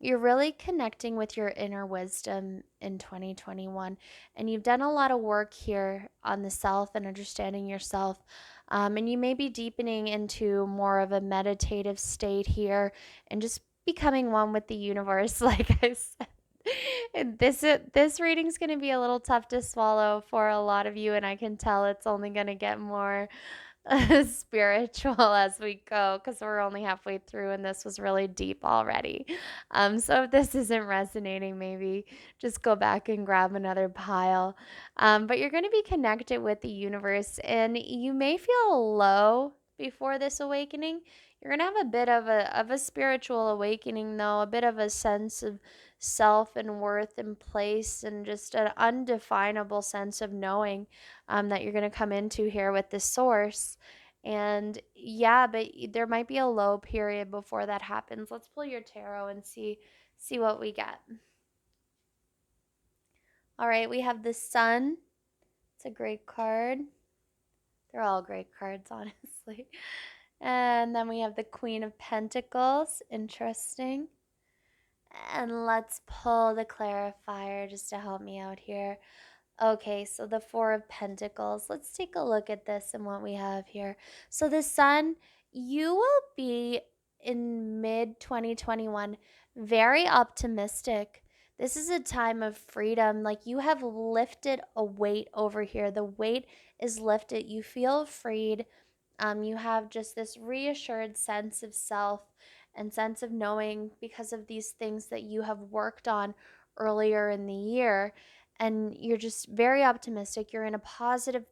You're really connecting with your inner wisdom in 2021, and you've done a lot of work here on the self and understanding yourself. And you may be deepening into more of a meditative state here and just becoming one with the universe, like I said. And this reading's going to be a little tough to swallow for a lot of you, and I can tell it's only going to get more spiritual as we go because we're only halfway through and this was really deep already. So if this isn't resonating, maybe just go back and grab another pile. But you're going to be connected with the universe and you may feel low before this awakening. You're going to have a bit of a spiritual awakening though, a bit of a sense of self and worth and place and just an undefinable sense of knowing that you're going to come into here with this source. And yeah, but there might be a low period before that happens. Let's pull your tarot and see what we get. All right, we have the Sun. It's a great card. They're all great cards, honestly. And then we have the Queen of Pentacles. Interesting. And let's pull the clarifier just to help me out here. Okay, so the Four of Pentacles. Let's take a look at this and what we have here. So the Sun, you will be in mid 2021 very optimistic. This is a time of freedom. Like you have lifted a weight over here. The weight is lifted. You feel freed. You have just this reassured sense of self and sense of knowing because of these things that you have worked on earlier in the year. And you're just very optimistic. You're in a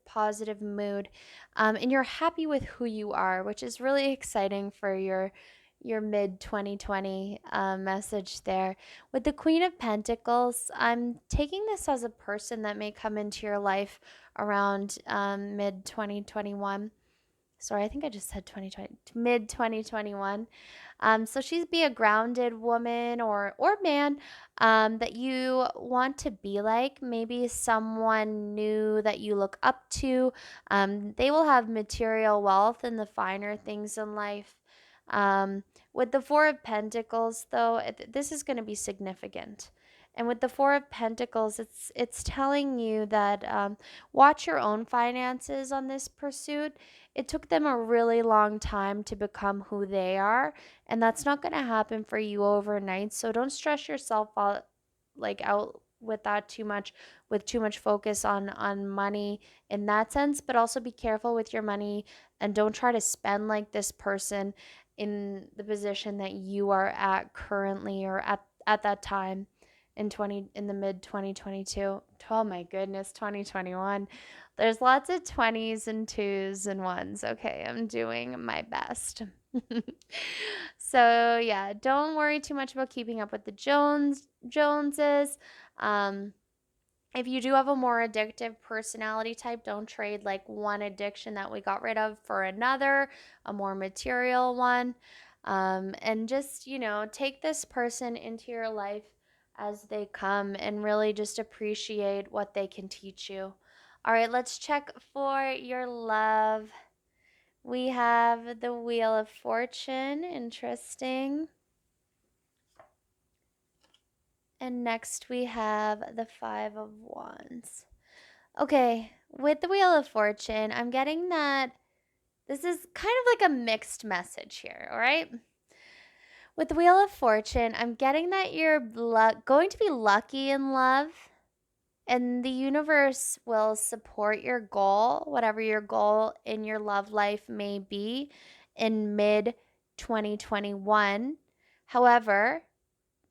positive mood. And you're happy with who you are, which is really exciting for your mid 2020 message there. With the Queen of Pentacles, I'm taking this as a person that may come into your life around mid 2021. Sorry, I think I just said 2020, mid 2021. So she's be a grounded woman or man that you want to be like. Maybe someone new that you look up to. They will have material wealth and the finer things in life. Um, with the Four of Pentacles, though, this is going to be significant. And with the Four of Pentacles, it's telling you that watch your own finances on this pursuit. It took them a really long time to become who they are, and that's not going to happen for you overnight. So don't stress yourself out with that too much, with too much focus on money in that sense, but also be careful with your money and don't try to spend like this person in the position that you are at currently or at that time in the mid 2022. Oh my goodness, 2021. There's lots of 20s and 2s and 1s. Okay, I'm doing my best. So, yeah, don't worry too much about keeping up with the Joneses. Um, if you do have a more addictive personality type, don't trade like one addiction that we got rid of for another, a more material one. And just, take this person into your life as they come and really just appreciate what they can teach you. All right, let's check for your love. We have the Wheel of Fortune. Interesting. And next we have the Five of Wands. Okay, with the Wheel of Fortune, I'm getting that this is kind of like a mixed message here, all right? With the Wheel of Fortune, I'm getting that you're going to be lucky in love, and the universe will support your goal, whatever your goal in your love life may be, in mid 2021. However,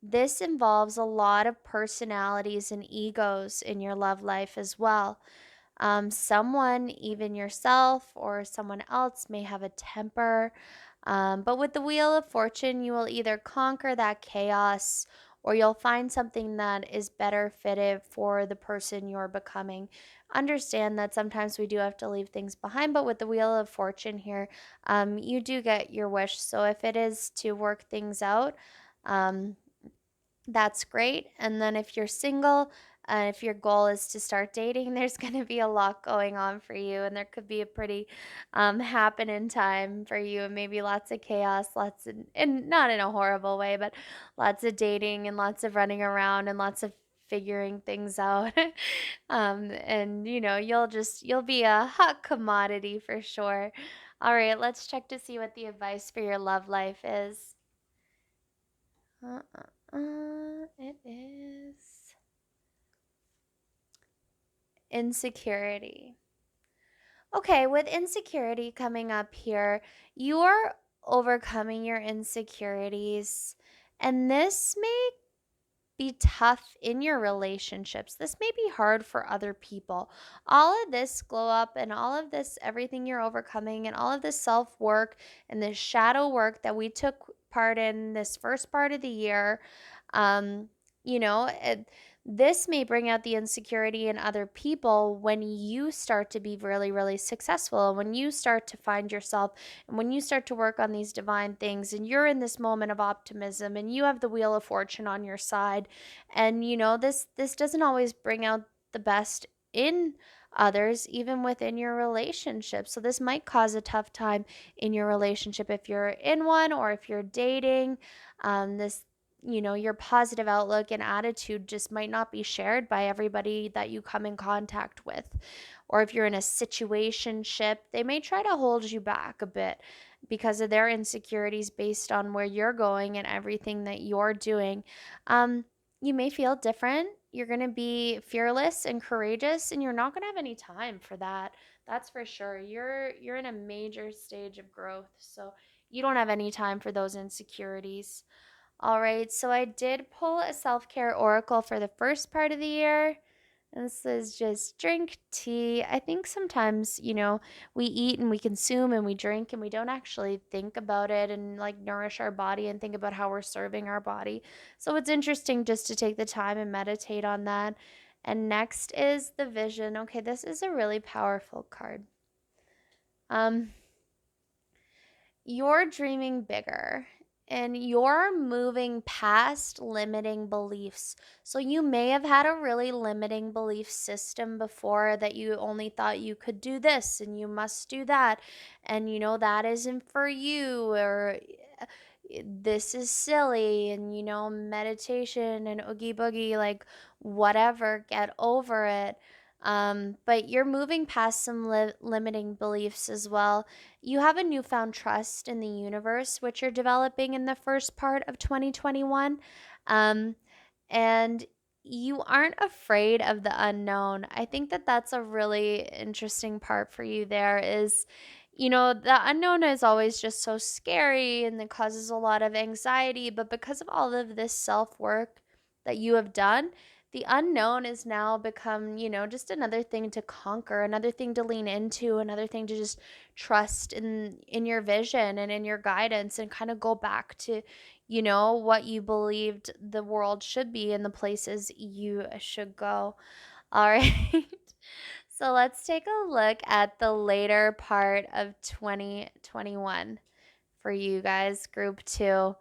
this involves a lot of personalities and egos in your love life as well. Someone, even yourself or someone else, may have a temper. But with the Wheel of Fortune, you will either conquer that chaos or you'll find something that is better fitted for the person you're becoming. Understand that sometimes we do have to leave things behind, but with the Wheel of Fortune here, you do get your wish. So if it is to work things out, um, that's great. And then if you're single, if your goal is to start dating, there's going to be a lot going on for you, and there could be a pretty happening time for you, and maybe lots of chaos, and not in a horrible way, but lots of dating and lots of running around and lots of figuring things out. And you'll be a hot commodity for sure. All right, let's check to see what the advice for your love life is. It is insecurity. Okay, with insecurity coming up here, you are overcoming your insecurities, and this may be tough in your relationships. This may be hard for other people. All of this glow up and all of this, everything you're overcoming, and all of this self work and this shadow work that we took part in this first part of the year, um, you know, it, this may bring out the insecurity in other people when you start to be really, really successful, when you start to find yourself, and when you start to work on these divine things, and you're in this moment of optimism, and you have the wheel of fortune on your side, and this doesn't always bring out the best in others, even within your relationship. So this might cause a tough time in your relationship if you're in one or if you're dating. This your positive outlook and attitude just might not be shared by everybody that you come in contact with. Or if you're in a situationship, they may try to hold you back a bit because of their insecurities based on where you're going and everything that you're doing. You may feel different. You're going to be fearless and courageous, and you're not going to have any time for that. That's for sure. You're in a major stage of growth, so you don't have any time for those insecurities. All right, so I did pull a self care oracle for the first part of the year. And this is just drink tea. I think sometimes, we eat and we consume and we drink and we don't actually think about it and like nourish our body and think about how we're serving our body. So it's interesting just to take the time and meditate on that. And next is the vision. Okay, this is a really powerful card. Um, you're dreaming bigger and you're moving past limiting beliefs. So, you may have had a really limiting belief system before that you only thought you could do this and you must do that. And that isn't for you, or this is silly, and meditation and oogie boogie, like whatever, get over it. But you're moving past some limiting beliefs as well. You have a newfound trust in the universe, which you're developing in the first part of 2021. Um, and you aren't afraid of the unknown. I think that that's a really interesting part for you there is, the unknown is always just so scary and it causes a lot of anxiety. But because of all of this self work that you have done, the unknown is now become, just another thing to conquer, another thing to lean into, another thing to just trust in your vision and in your guidance, and kind of go back to, what you believed the world should be and the places you should go. All right. So let's take a look at the later part of 2021 for you guys, group 2.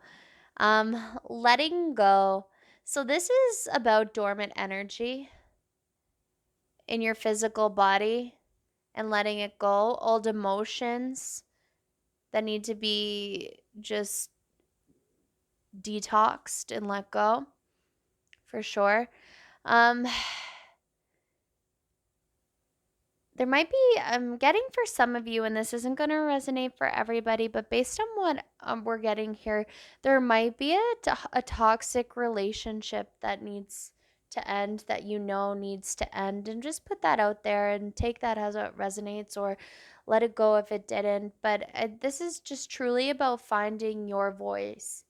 Letting go. So this is about dormant energy in your physical body and letting it go, old emotions that need to be just detoxed and let go, for sure. Um, there might be, I'm getting for some of you, and this isn't going to resonate for everybody, but based on what we're getting here, there might be a toxic relationship that needs to end, that needs to end. And just put that out there and take that as it resonates, or let it go if it didn't. But this is just truly about finding your voice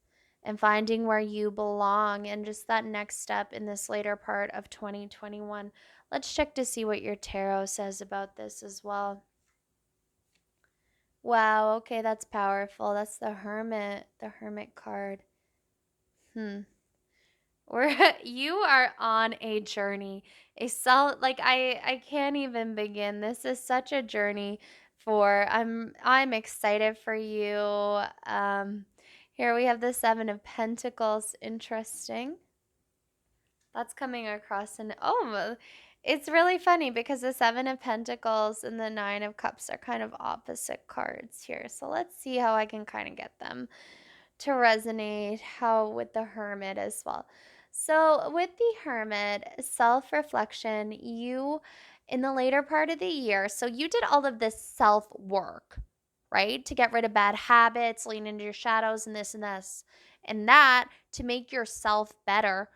and finding where you belong, and just that next step in this later part of 2021. Let's check to see what your tarot says about this as well. Wow, okay, that's powerful. That's the Hermit card. Hmm. We're you are on a journey. A solid, like I can't even begin. This is such a journey for I'm excited for you. Here we have the 7 of Pentacles. Interesting. That's coming across, and it's really funny because the 7 of Pentacles and the 9 of Cups are kind of opposite cards here. So let's see how I can kind of get them to resonate, how with the Hermit as well. So, with the hermit, self reflection, in the later part of the year, so you did all of this self work, right? To get rid of bad habits, lean into your shadows, and this and this and that to make yourself better.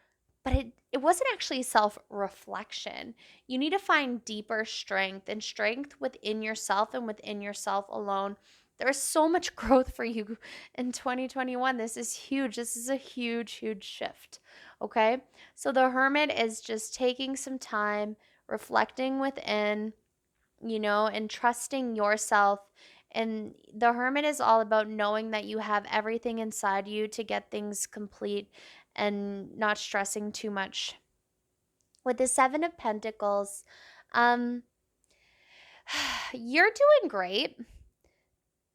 But it wasn't actually self reflection. You need to find deeper strength and strength within yourself and within yourself alone. There's so much growth for you in 2021. This is huge. This is a huge, huge shift. Okay. So the hermit is just taking some time, reflecting within, and trusting yourself. And the hermit is all about knowing that you have everything inside you to get things complete and not stressing too much. With the Seven of Pentacles, um, you're doing great,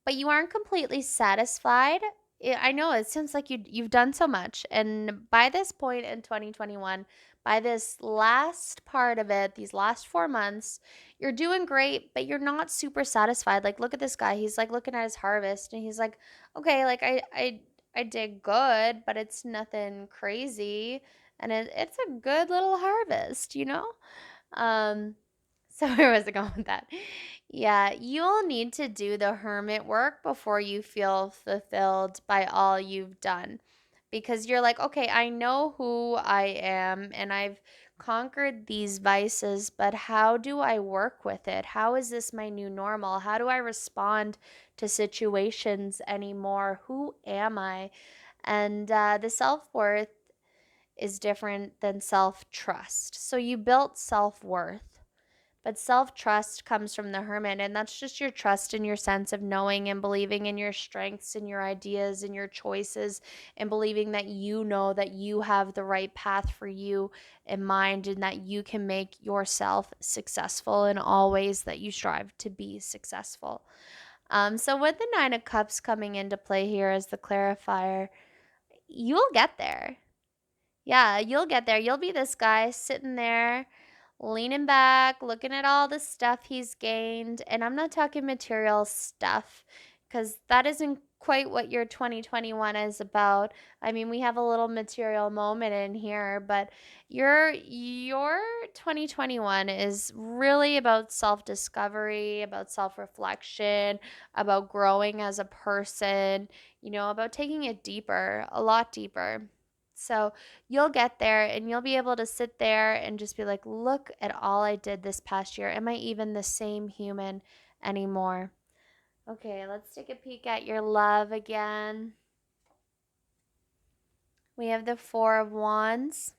but you aren't completely satisfied. I know it seems like you've done so much, and by this point in 2021, by this last part of it, these last 4 months, you're doing great, but you're not super satisfied. Like look at this guy. He's like looking at his harvest and he's like, "Okay, like I did good, but it's nothing crazy." And it's a good little harvest. Um, so where was I going with that? Yeah, you'll need to do the hermit work before you feel fulfilled by all you've done. Because you're like, okay, I know who I am and I've conquered these vices, but how do I work with it? How is this my new normal? How do I respond to situations anymore? Who am I? And the self worth is different than self trust. So you built self worth, but self trust comes from the hermit, and that's just your trust in your sense of knowing and believing in your strengths and your ideas and your choices, and believing that you know that you have the right path for you in mind and that you can make yourself successful in all ways that you strive to be successful. So, with the Nine of Cups coming into play here as the clarifier, you'll get there. Yeah, you'll get there. You'll be this guy sitting there, leaning back, looking at all the stuff he's gained. And I'm not talking material stuff because that isn't quite what your 2021 is about. I mean, we have a little material moment in here, but your 2021 is really about self-discovery, about self-reflection, about growing as a person, about taking it deeper, a lot deeper. So, you'll get there and you'll be able to sit there and just be like, look at all I did this past year. Am I even the same human anymore? Okay, let's take a peek at your love again. We have the Four of Wands.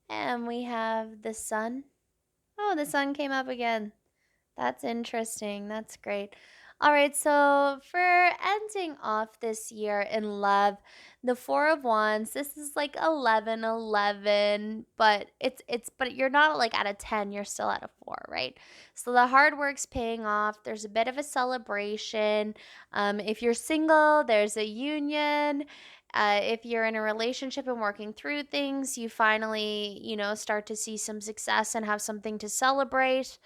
And we have the Sun. Oh, the Sun came up again. That's interesting. That's great. All right, so for ending off this year in love, the Four of Wands, this is like 11, 11, but but you're not like at a 10, you're still at a 4, right? So the hard work's paying off. There's a bit of a celebration. If you're single, there's a union. If you're in a relationship and working through things, you finally, start to see some success and have something to celebrate.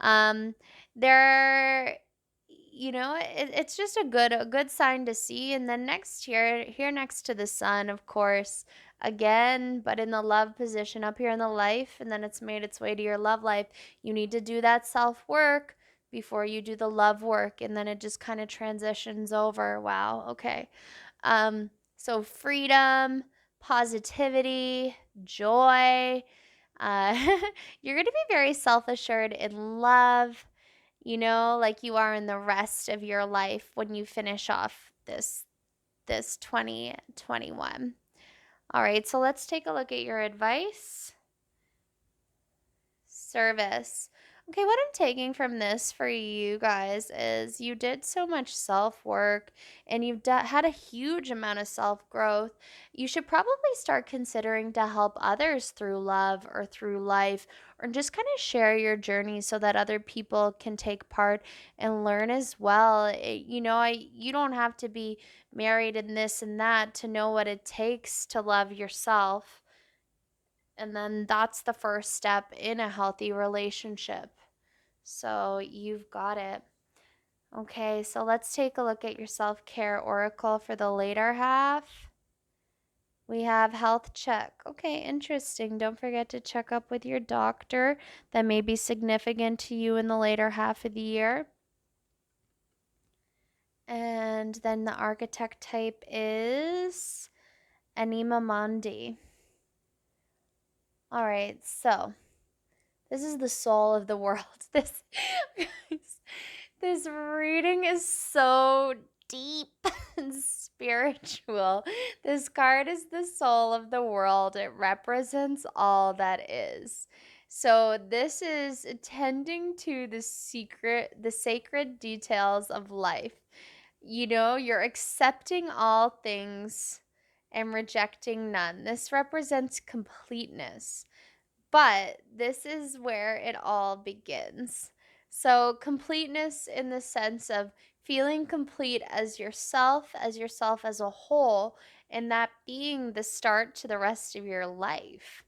Um, there, it's just a good sign to see. And then next year, here next to the sun, of course, again, but in the love position up here in the life, and then it's made its way to your love life. You need to do that self work before you do the love work, and then it just kind of transitions over. Wow, okay. So freedom, positivity, joy. Uh, you're going to be very self assured in love, like you are in the rest of your life when you finish off this 2021. All right, so let's take a look at your advice. Service. Okay, what I'm taking from this for you guys is you did so much self work and you've had a huge amount of self growth. You should probably start considering to help others through love or through life, or just kind of share your journey so that other people can take part and learn as well. You don't have to be married and this and that to know what it takes to love yourself, and then that's the first step in a healthy relationship. So you've got it. Okay, so let's take a look at your self-care oracle for the later half. We have health check. Okay, interesting. Don't forget to check up with your doctor. That may be significant to you in the later half of the year. And then the architect type is Anima Mundi. All right, so this is the soul of the world. This reading is so deep and spiritual. This card is the soul of the world. It represents all that is. So this is attending to the sacred details of life. You know, you're accepting all things and rejecting none. This represents completeness. But this is where it all begins. So, completeness in the sense of feeling complete as yourself as a whole, and that being the start to the rest of your life.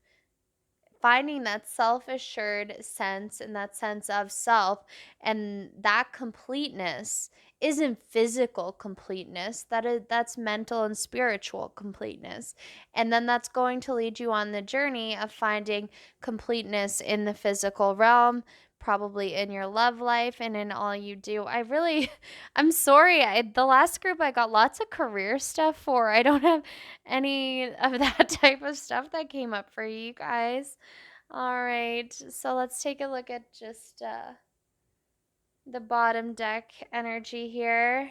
Finding that self assured sense and that sense of self, and that completeness isn't physical completeness, that's mental and spiritual completeness. And then that's going to lead you on the journey of finding completeness in the physical realm, probably in your love life and in all you do. I'm sorry, the last group I got lots of career stuff for. I don't have any of that type of stuff that came up for you guys. All right, so let's take a look at just the bottom deck energy here.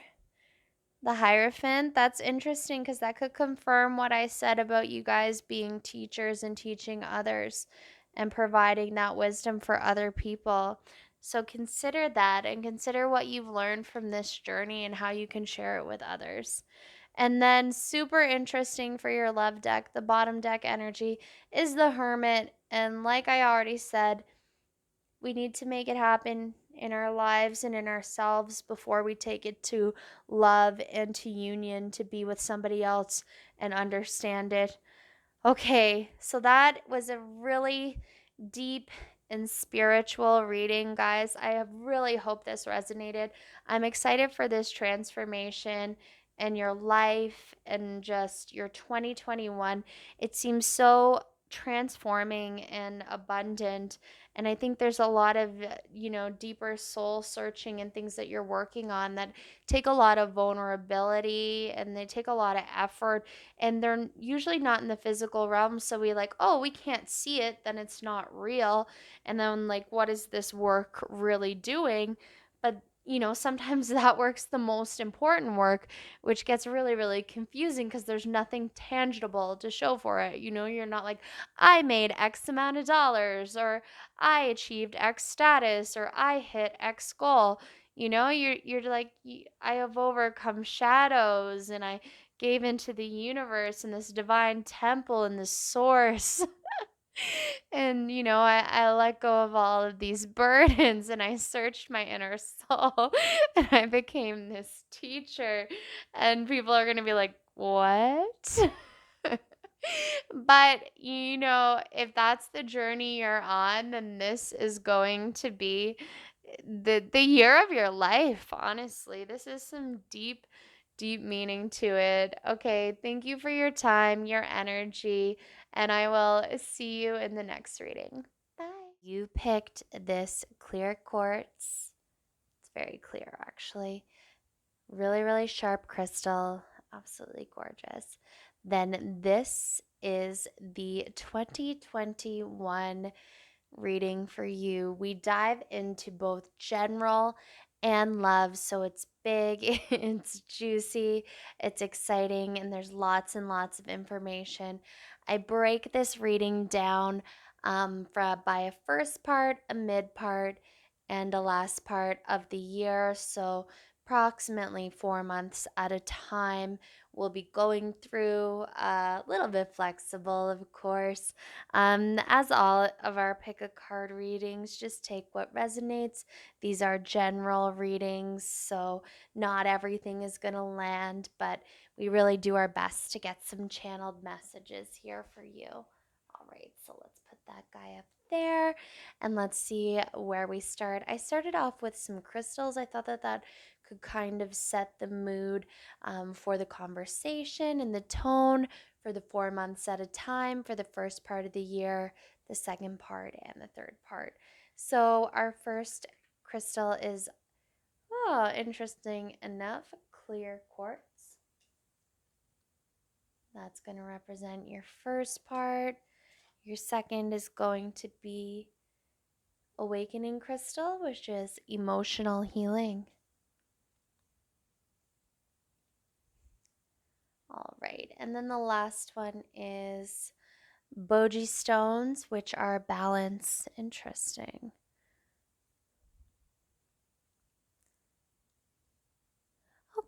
The Hierophant, that's interesting because that could confirm what I said about you guys being teachers and teaching others and providing that wisdom for other people. So consider that and consider what you've learned from this journey and how you can share it with others. And then, super interesting for your love deck, the bottom deck energy is the Hermit. And like I already said, we need to make it happen in our lives and in ourselves before we take it to love and to union to be with somebody else and understand it. Okay, so that was a really deep and spiritual reading, guys. I really hope this resonated. I'm excited for this transformation in your life and just your 2021. It seems so transforming and abundant. And I think there's a lot of, deeper soul searching and things that you're working on that take a lot of vulnerability and they take a lot of effort, and they're usually not in the physical realm. So we can't see it, then it's not real. And then, what is this work really doing? But sometimes that work's the most important work, which gets really, really confusing because there's nothing tangible to show for it. You're not like, I made X amount of dollars, or I achieved X status, or I hit X goal. You're like, I have overcome shadows, and I gave into the universe and this divine temple and this source. And, I let go of all of these burdens and I searched my inner soul and I became this teacher. And people are going to be like, what? But, if that's the journey you're on, then this is going to be the year of your life, honestly. This is some deep meaning to it. Okay, thank you for your time, your energy, and I will see you in the next reading. Bye. You picked this clear quartz. It's very clear, actually. Really, really sharp crystal. Absolutely gorgeous. Then this is the 2021 reading for you. We dive into both general and love. So it's big, it's juicy, it's exciting, and there's lots and lots of information. I break this reading down by a first part, a mid part, and a last part of the year. So approximately 4 months at a time. We'll be going through a little bit flexible, of course. As all of our pick a card readings, just take what resonates. These are general readings, so not everything is going to land, but we really do our best to get some channeled messages here for you. All right, so let's put that guy up there and let's see where we start. I started off with some crystals. I thought that could kind of set the mood for the conversation and the tone for the 4 months at a time, for the first part of the year, the second part, and the third part. So our first crystal is, interesting enough, clear quartz. That's going to represent your first part. Your second is going to be awakening crystal, which is emotional healing. All right, and then the last one is boji stones, which are balance. Interesting.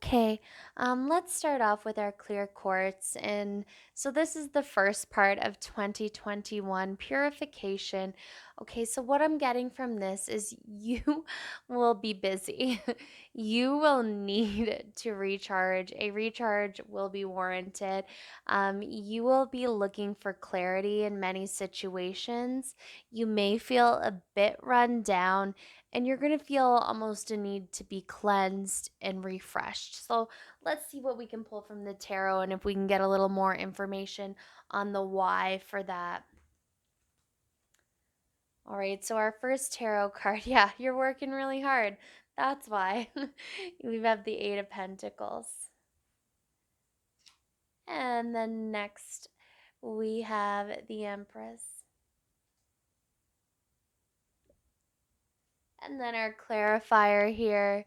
Okay, let's start off with our clear quartz. And so this is the first part of 2021 purification. Okay, so what I'm getting from this is you will be busy. You will need to recharge. A recharge will be warranted. You will be looking for clarity in many situations. You may feel a bit run down and you're going to feel almost a need to be cleansed and refreshed. So let's see what we can pull from the tarot and if we can get a little more information on the why for that. All right, so our first tarot card, yeah, you're working really hard. That's why. We have the Eight of Pentacles. And then next we have the Empress. And then our clarifier here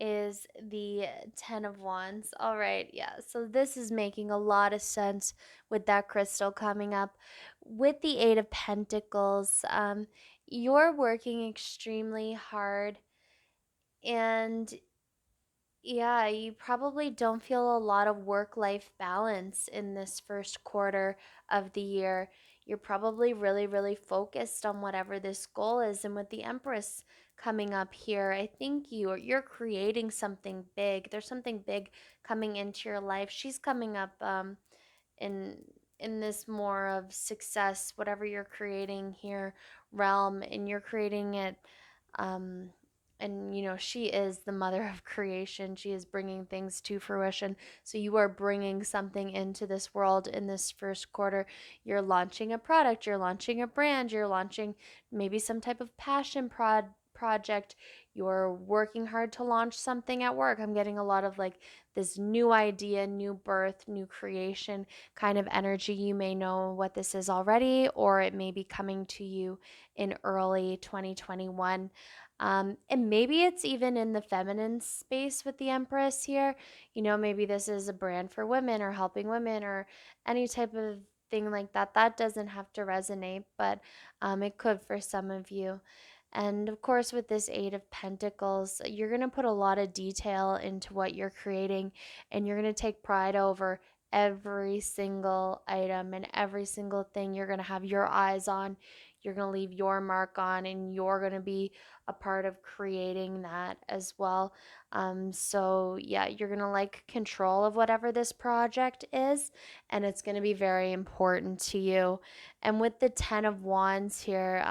is the Ten of Wands. All right, yeah. So this is making a lot of sense with that crystal coming up. With the Eight of Pentacles, you're working extremely hard, and yeah, you probably don't feel a lot of work-life balance in this first quarter of the year. You're probably really, really focused on whatever this goal is. And with the Empress coming up here, I think you're creating something big. There's something big coming into your life. She's coming up in in this more of success, whatever you're creating here, realm, and you're creating it um and she is the mother of creation. She is bringing things to fruition. So you are bringing something into this world in this first quarter. You're launching a product, you're launching a brand, you're launching maybe some type of passion project. You're working hard to launch something at work. I'm getting a lot of like this new idea, new birth, new creation kind of energy. You may know what this is already, or it may be coming to you in early 2021. And maybe it's even in the feminine space with the Empress here. Maybe this is a brand for women or helping women or any type of thing like that. That doesn't have to resonate, but it could for some of you. And of course, with this Eight of Pentacles, you're going to put a lot of detail into what you're creating, and you're going to take pride over every single item and every single thing you're going to have your eyes on. You're going to leave your mark on, and you're going to be a part of creating that as well. So, yeah, you're going to like control of whatever this project is, and it's going to be very important to you. And with the Ten of Wands here,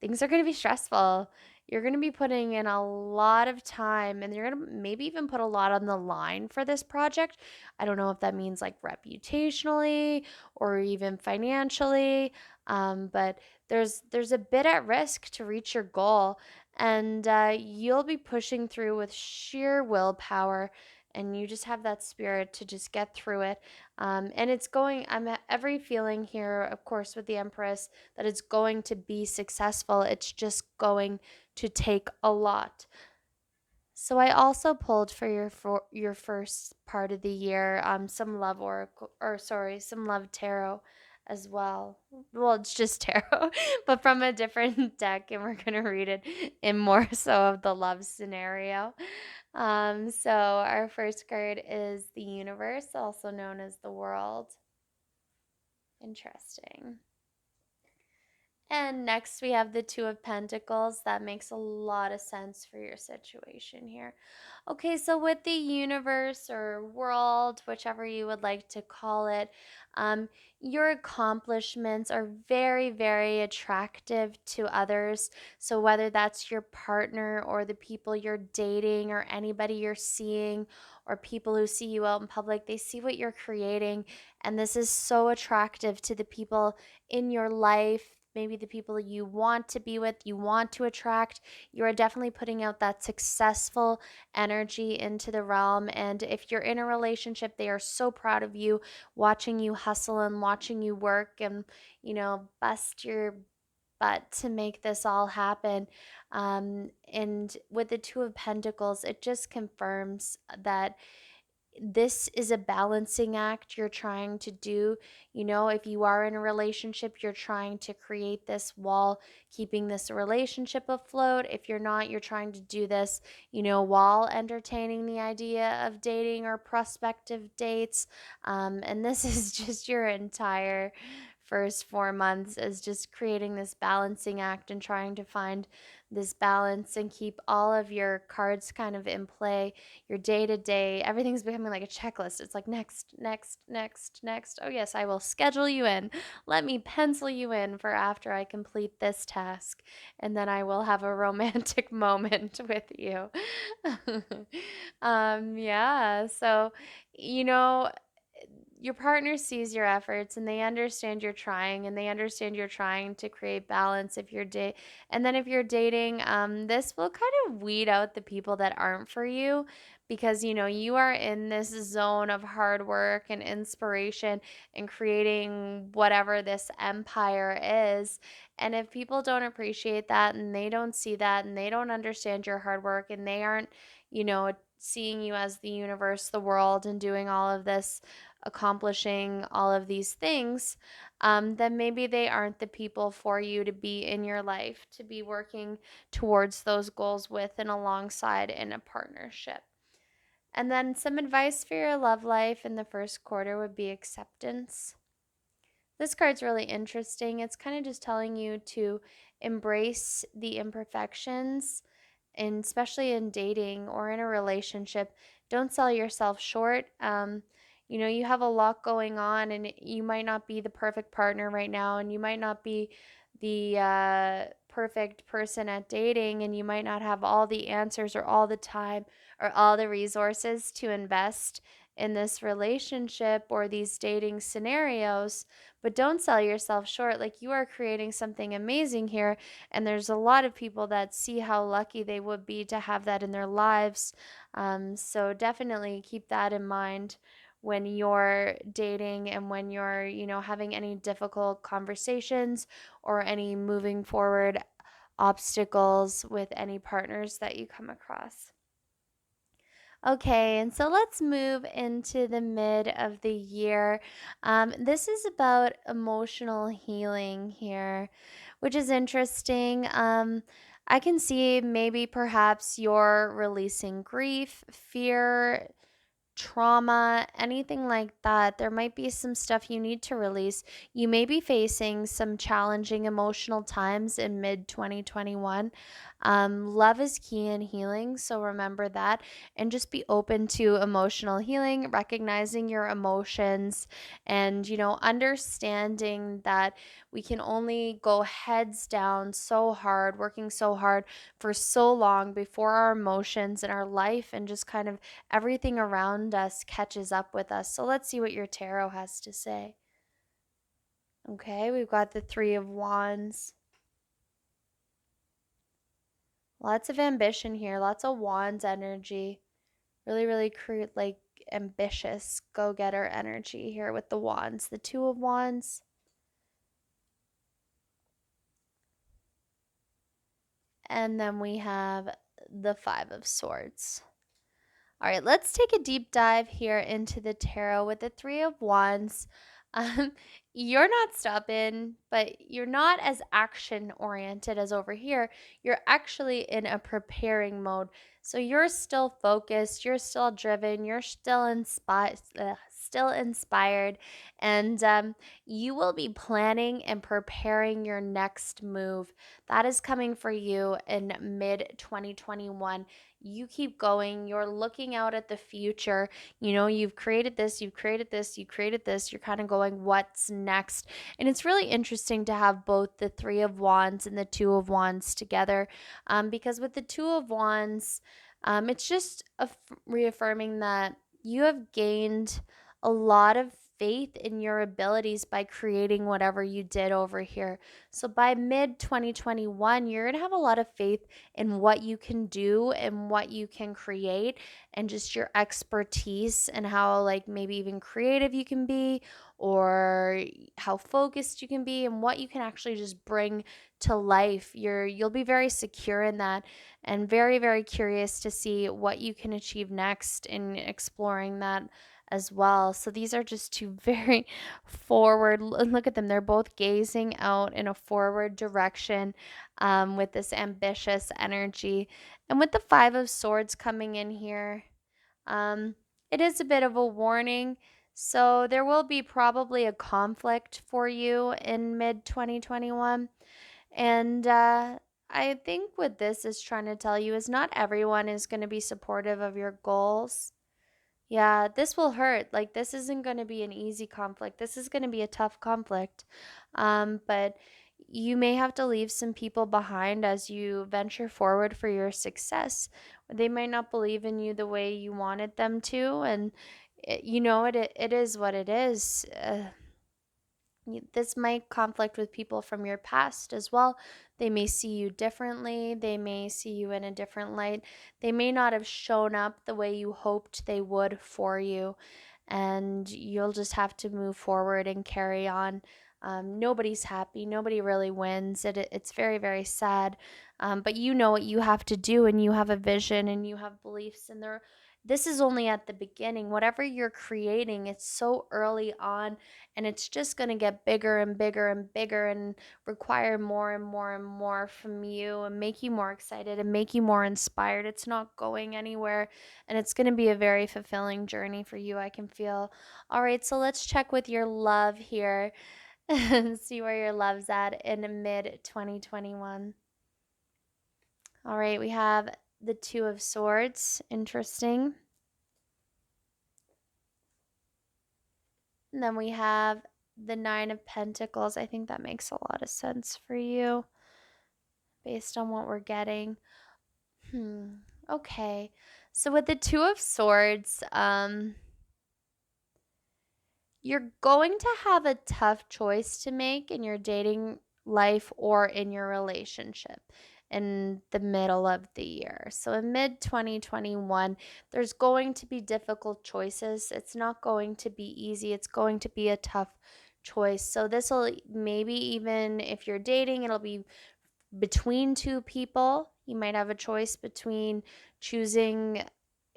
things are going to be stressful. You're going to be putting in a lot of time and you're going to maybe even put a lot on the line for this project. I don't know if that means like reputationally or even financially, but there's a bit at risk to reach your goal, and you'll be pushing through with sheer willpower. And you just have that spirit to just get through it. And it's going, I'm every feeling here, of course, with the Empress, that it's going to be successful. It's just going to take a lot. So I also pulled for your first part of the year some love oracle, or sorry, some love tarot as well. Well, it's just tarot, but from a different deck, and we're gonna read it in more so of the love scenario. So our first card is the universe, also known as the world. Interesting. And next we have the Two of Pentacles. That makes a lot of sense for your situation here. Okay, so with the universe or world, whichever you would like to call it, um, your accomplishments are very, very attractive to others. So whether that's your partner or the people you're dating or anybody you're seeing or people who see you out in public, they see what you're creating. And this is so attractive to the people in your life, maybe the people you want to be with, you want to attract. You are definitely putting out that successful energy into the realm. And if you're in a relationship, they are so proud of you, watching you hustle and watching you work and, bust your butt to make this all happen. And with the Two of Pentacles, it just confirms that this is a balancing act you're trying to do. If you are in a relationship, you're trying to create this wall, keeping this relationship afloat. If you're not, you're trying to do this, while entertaining the idea of dating or prospective dates. And this is just your entire first 4 months is just creating this balancing act and trying to find this balance and keep all of your cards kind of in play, your day to day. Everything's becoming like a checklist. It's like next, next, next, next. Oh, yes, I will schedule you in. Let me pencil you in for after I complete this task. And then I will have a romantic moment with you. Yeah. So, you know, your partner sees your efforts and they understand you're trying and they understand you're trying to create balance if you're and then if you're dating, this will kind of weed out the people that aren't for you, because you are in this zone of hard work and inspiration and creating whatever this empire is. And if people don't appreciate that and they don't see that and they don't understand your hard work and they aren't, seeing you as the universe, the world, and doing all of this, accomplishing all of these things, then maybe they aren't the people for you to be in your life, to be working towards those goals with and alongside in a partnership. And then some advice for your love life in the first quarter would be acceptance. This card's really interesting. It's kind of just telling you to embrace the imperfections, and especially in dating or in a relationship. Don't sell yourself short. You have a lot going on, and you might not be the perfect partner right now, and you might not be the perfect person at dating, and you might not have all the answers or all the time or all the resources to invest in this relationship or these dating scenarios. But don't sell yourself short. Like, you are creating something amazing here, and there's a lot of people that see how lucky they would be to have that in their lives. So definitely keep that in mind when you're dating and when you're, having any difficult conversations or any moving forward obstacles with any partners that you come across. Okay, and so let's move into the mid of the year. This is about emotional healing here, which is interesting. I can see maybe perhaps you're releasing grief, fear, trauma, anything like that. There might be some stuff you need to release. You may be facing some challenging emotional times in mid 2021. Love is key in healing, so remember that, and just be open to emotional healing, recognizing your emotions, and understanding that we can only go heads down so hard, working so hard for so long before our emotions and our life and just kind of everything around us catches up with us. So let's see what your tarot has to say. Okay, we've got the Three of Wands. Lots of ambition here, lots of Wands energy. Really, really like ambitious go-getter energy here with the Wands. The Two of Wands. And then we have the Five of Swords. All right, let's take a deep dive here into the tarot with the Three of Wands. Um, you're not stubborn, but you're not as action oriented as over here. You're actually in a preparing mode. So you're still focused, you're still driven, you're still still inspired, and you will be planning and preparing your next move. That is coming for you in mid 2021. You keep going. You're looking out at the future. You know, you've created this, you've created this, you created this. You're kind of going, what's next? And it's really interesting to have both the Three of Wands and the Two of Wands together, because with the Two of Wands, it's just reaffirming that you have gained a lot of faith in your abilities by creating whatever you did over here. So by mid 2021, you're going to have a lot of faith in what you can do and what you can create, and just your expertise and how, like, maybe even creative you can be, or how focused you can be, and what you can actually just bring to life. You'll be very secure in that, and very, very curious to see what you can achieve next in exploring that as well. So these are just two very forward, look at them. They're both gazing out in a forward direction, with this ambitious energy. And with the Five of Swords coming in here, um, it is a bit of a warning. So there will be probably a conflict for you in mid 2021. And I think what this is trying to tell you is not everyone is going to be supportive of your goals. Yeah, this will hurt. Like, this isn't going to be an easy conflict. This is going to be a tough conflict. But you may have to leave some people behind as you venture forward for your success. They might not believe in you the way you wanted them to. And, it is what it is. This might conflict with people from your past as well. They may see you differently. They may see you in a different light. They may not have shown up the way you hoped they would for you. And you'll just have to move forward and carry on. Nobody's happy. Nobody really wins. It's very, very sad. But you know what you have to do, and you have a vision, and you have beliefs, and this is only at the beginning. Whatever you're creating, it's so early on, and it's just going to get bigger and bigger and bigger, and require more and more and more from you, and make you more excited and make you more inspired. It's not going anywhere, and it's going to be a very fulfilling journey for you, I can feel. All right, so let's check with your love here and see where your love's at in mid 2021. All right, we have the Two of Swords. Interesting. And then we have the Nine of Pentacles. I think that makes a lot of sense for you based on what we're getting. Okay. So with the Two of Swords, you're going to have a tough choice to make in your dating life or in your relationship in the middle of the year. So in mid 2021, there's going to be difficult choices. It's not going to be easy. It's going to be a tough choice. So this will, maybe even if you're dating, it'll be between two people. You might have a choice between choosing,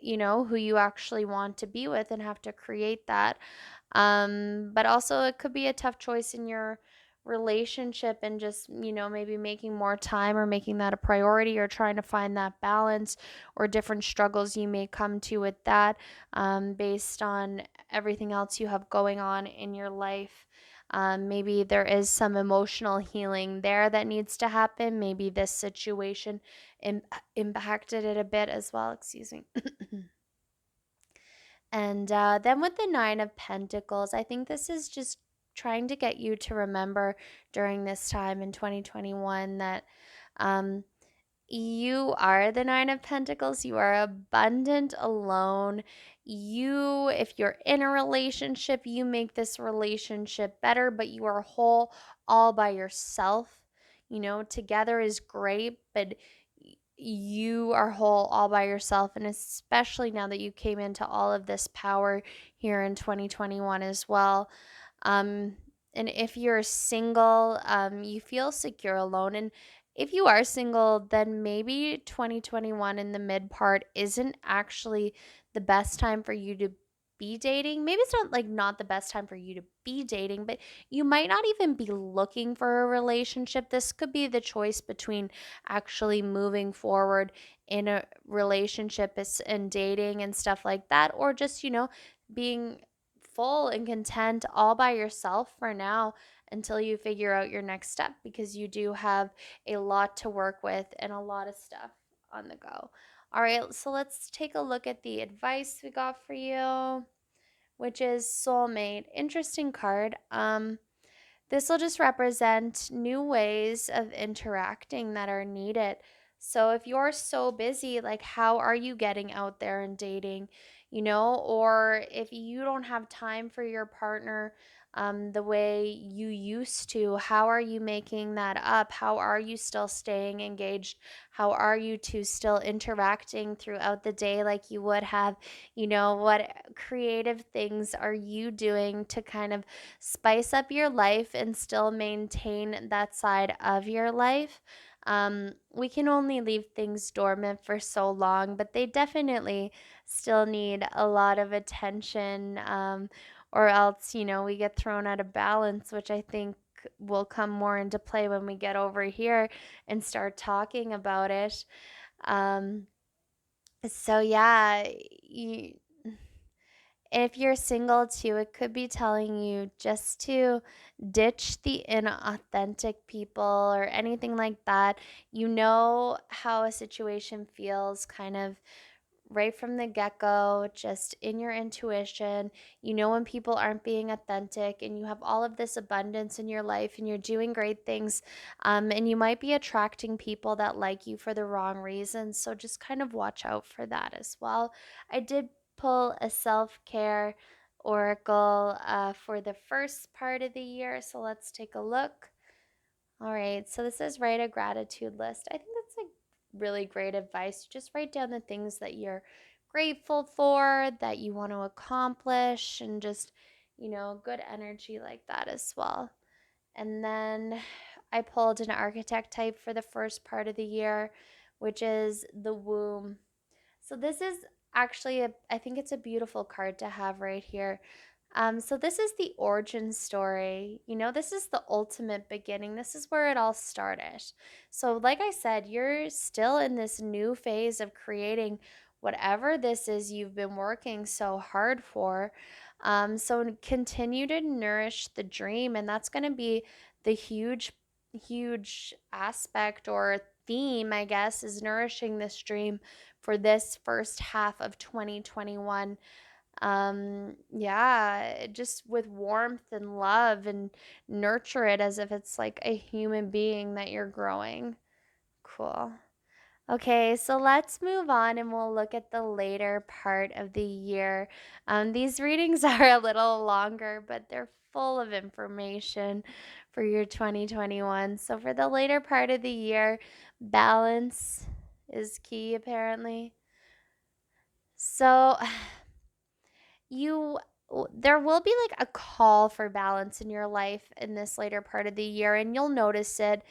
who you actually want to be with, and have to create that. But also it could be a tough choice in your relationship, and just, maybe making more time, or making that a priority, or trying to find that balance, or different struggles you may come to with that, based on everything else you have going on in your life. Maybe there is some emotional healing there that needs to happen. Maybe this situation impacted it a bit as well. Excuse me. And then with the Nine of Pentacles, I think this is just trying to get you to remember during this time in 2021 that, um, you are the Nine of Pentacles. You are abundant alone. If you're in a relationship, you make this relationship better, but you are whole all by yourself. Together is great, but you are whole all by yourself. And especially now that you came into all of this power here in 2021 as well. And if you're single, you feel secure alone. And if you are single, then maybe 2021 in the mid part isn't actually the best time for you to be dating. Maybe it's not the best time for you to be dating, but you might not even be looking for a relationship. This could be the choice between actually moving forward in a relationship and dating and stuff like that, or just, being full and content all by yourself for now until you figure out your next step, because you do have a lot to work with and a lot of stuff on the go. All right, so let's take a look at the advice we got for you, which is soulmate. Interesting card. This will just represent new ways of interacting that are needed. So if you're so busy, like how are you getting out there and dating, or if you don't have time for your partner the way you used to, how are you making that up? How are you still staying engaged? How are you two still interacting throughout the day like you would have? What creative things are you doing to kind of spice up your life and still maintain that side of your life? We can only leave things dormant for so long, but they definitely still need a lot of attention, or else, we get thrown out of balance, which I think will come more into play when we get over here and start talking about it. Um, so, yeah, you, if you're single too, it could be telling you just to ditch the inauthentic people or anything like that. You know how a situation feels kind of right from the get go, just in your intuition. You know when people aren't being authentic, and you have all of this abundance in your life and you're doing great things. And you might be attracting people that like you for the wrong reasons. So just kind of watch out for that as well. I did pull a self care oracle for the first part of the year. So let's take a look. All right, so this is write a gratitude list. I think that's like really great advice. Just write down the things that you're grateful for, that you want to accomplish, and just, good energy like that as well. And then I pulled an architect type for the first part of the year, which is the womb. So this is actually I think it's a beautiful card to have right here. So this is the origin story. This is the ultimate beginning. This is where it all started. So, like I said, you're still in this new phase of creating whatever this is you've been working so hard for. So continue to nourish the dream, and that's going to be the huge aspect or theme, I guess, is nourishing this dream for this first half of 2021. Yeah, just with warmth and love, and nurture it as if it's like a human being that you're growing. Cool. Okay, so let's move on and we'll look at the later part of the year. These readings are a little longer, but they're full of information for your 2021. So, for the later part of the year, balance is key apparently. So, you there will be like a call for balance in your life in this later part of the year, and you'll notice it.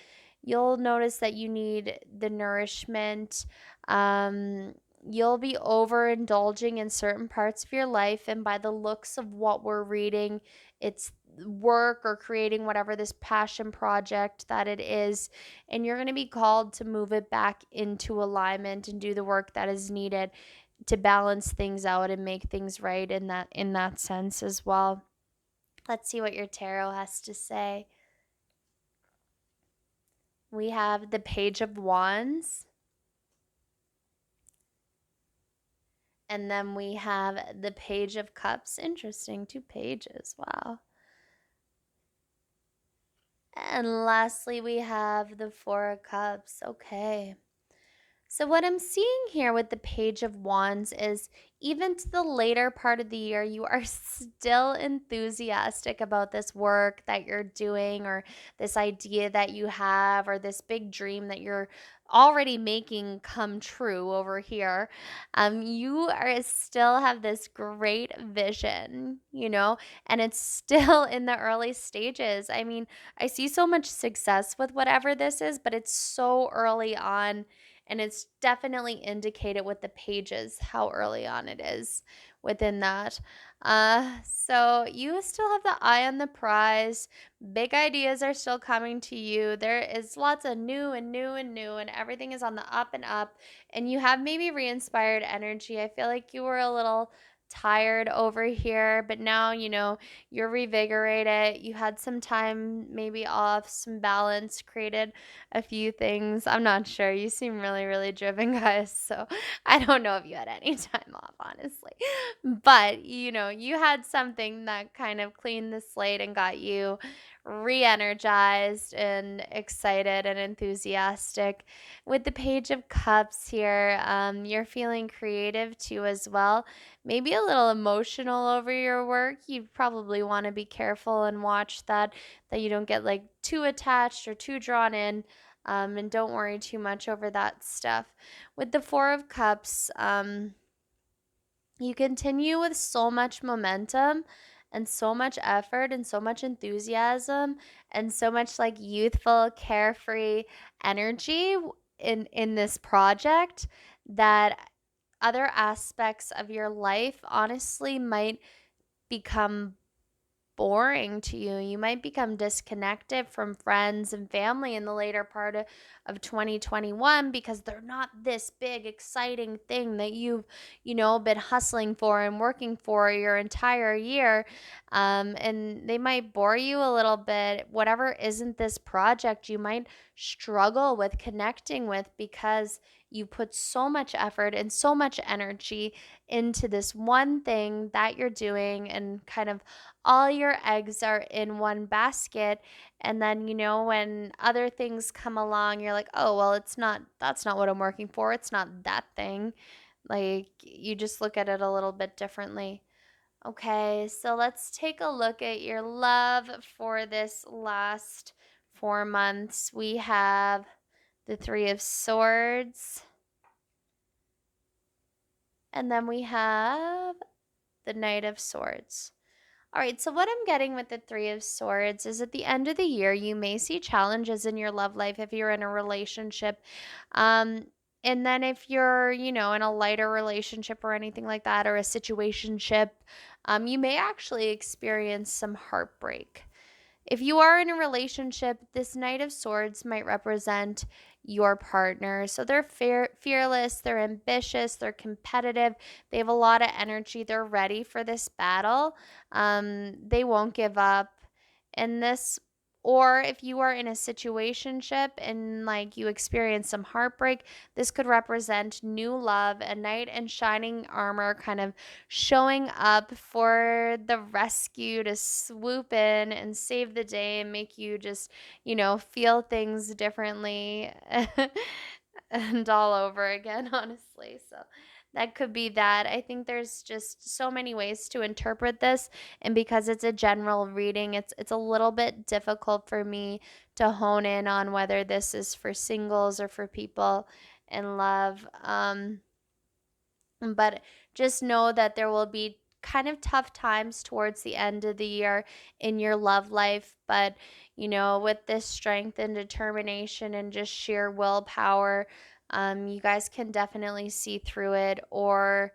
You'll notice that you need the nourishment. um you'll be overindulging in certain parts of your life, and by the looks of what we're reading, it's work or creating whatever this passion project that it is, and you're going to be called to move it back into alignment and do the work that is needed to balance things out and make things right in that sense as well. Let's see what your tarot has to say. We have the Page of Wands, and then we have the Page of Cups. Interesting, two pages. Wow. And lastly, we have the Four of Cups. Okay. So, what I'm seeing here with the Page of Wands is even to the later part of the year, you are still enthusiastic about this work that you're doing, or this idea that you have, or this big dream that you're already making come true over here. You are still have this great vision, and it's still in the early stages. I mean, I see so much success with whatever this is, but it's so early on, and it's definitely indicated with the pages how early on it is within that. So you still have the eye on the prize. Big ideas are still coming to you. There is lots of new and new and new, and everything is on the up and up. And you have maybe re inspired energy. I feel like you were a little tired over here, but now, you're revigorated. You had some time maybe off, some balance, created a few things. I'm not sure. You seem really, really driven, guys. So I don't know if you had any time off, honestly. But, you had something that kind of cleaned the slate and got you re energized and excited and enthusiastic. With the Page of Cups here, you're feeling creative too, as well. Maybe a little emotional over your work. You probably want to be careful and watch that you don't get like too attached or too drawn in. And don't worry too much over that stuff. With the Four of Cups, you continue with so much momentum and so much effort and so much enthusiasm and so much like youthful, carefree energy in this project, that other aspects of your life honestly might become boring to you. You might become disconnected from friends and family in the later part of 2021 because they're not this big, exciting thing that you've, been hustling for and working for your entire year. And they might bore you a little bit. Whatever isn't this project, you might struggle with connecting with because you put so much effort and so much energy into this one thing that you're doing, and kind of all your eggs are in one basket. And then, when other things come along, you're like, oh, well, that's not what I'm working for. It's not that thing. Like, you just look at it a little bit differently. Okay, so let's take a look at your love for this last 4 months. We have the Three of Swords, and then we have the Knight of Swords. All right, so what I'm getting with the Three of Swords is at the end of the year, you may see challenges in your love life if you're in a relationship. Um, and then if you're, in a lighter relationship or anything like that, or a situationship, you may actually experience some heartbreak. If you are in a relationship, this Knight of Swords might represent your partner. So they're fearless, they're ambitious, they're competitive, they have a lot of energy, they're ready for this battle. They won't give up. And this, or if you are in a situationship and like you experience some heartbreak, this could represent new love, a knight in shining armor kind of showing up for the rescue to swoop in and save the day and make you just, feel things differently and all over again, honestly. So that could be that. I think there's just so many ways to interpret this, and because it's a general reading, it's a little bit difficult for me to hone in on whether this is for singles or for people in love. But just know that there will be kind of tough times towards the end of the year in your love life. But, with this strength and determination and just sheer willpower, you guys can definitely see through it, or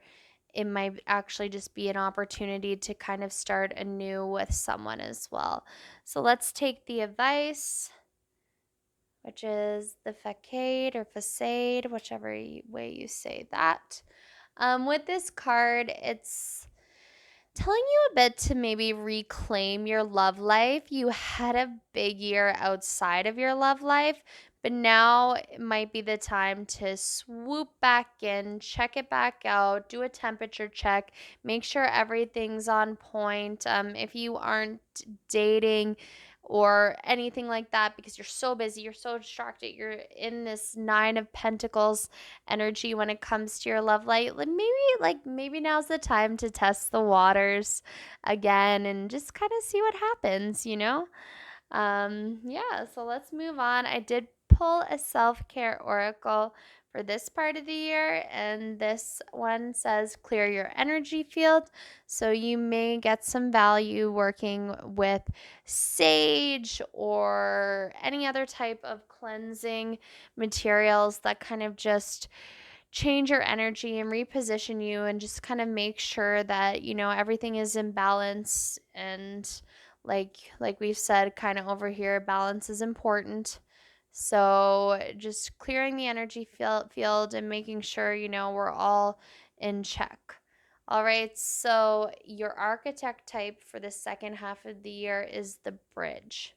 it might actually just be an opportunity to kind of start anew with someone as well. So let's take the advice, which is the facade or facade, whichever way you say that. With this card, it's telling you a bit to maybe reclaim your love life. You had a big year outside of your love life, but now it might be the time to swoop back in, check it back out, do a temperature check, make sure everything's on point. If you aren't dating or anything like that because you're so busy, you're so distracted, you're in this Nine of Pentacles energy when it comes to your love life, maybe now's the time to test the waters again and just kind of see what happens, yeah, so let's move on. I did pull a self-care oracle for this part of the year, and this one says clear your energy field. So you may get some value working with sage or any other type of cleansing materials that kind of just change your energy and reposition you and just kind of make sure that everything is in balance. And like we've said kind of over here, balance is important. So just clearing the energy field and making sure we're all in check. All right, so your architect type for the second half of the year is the bridge.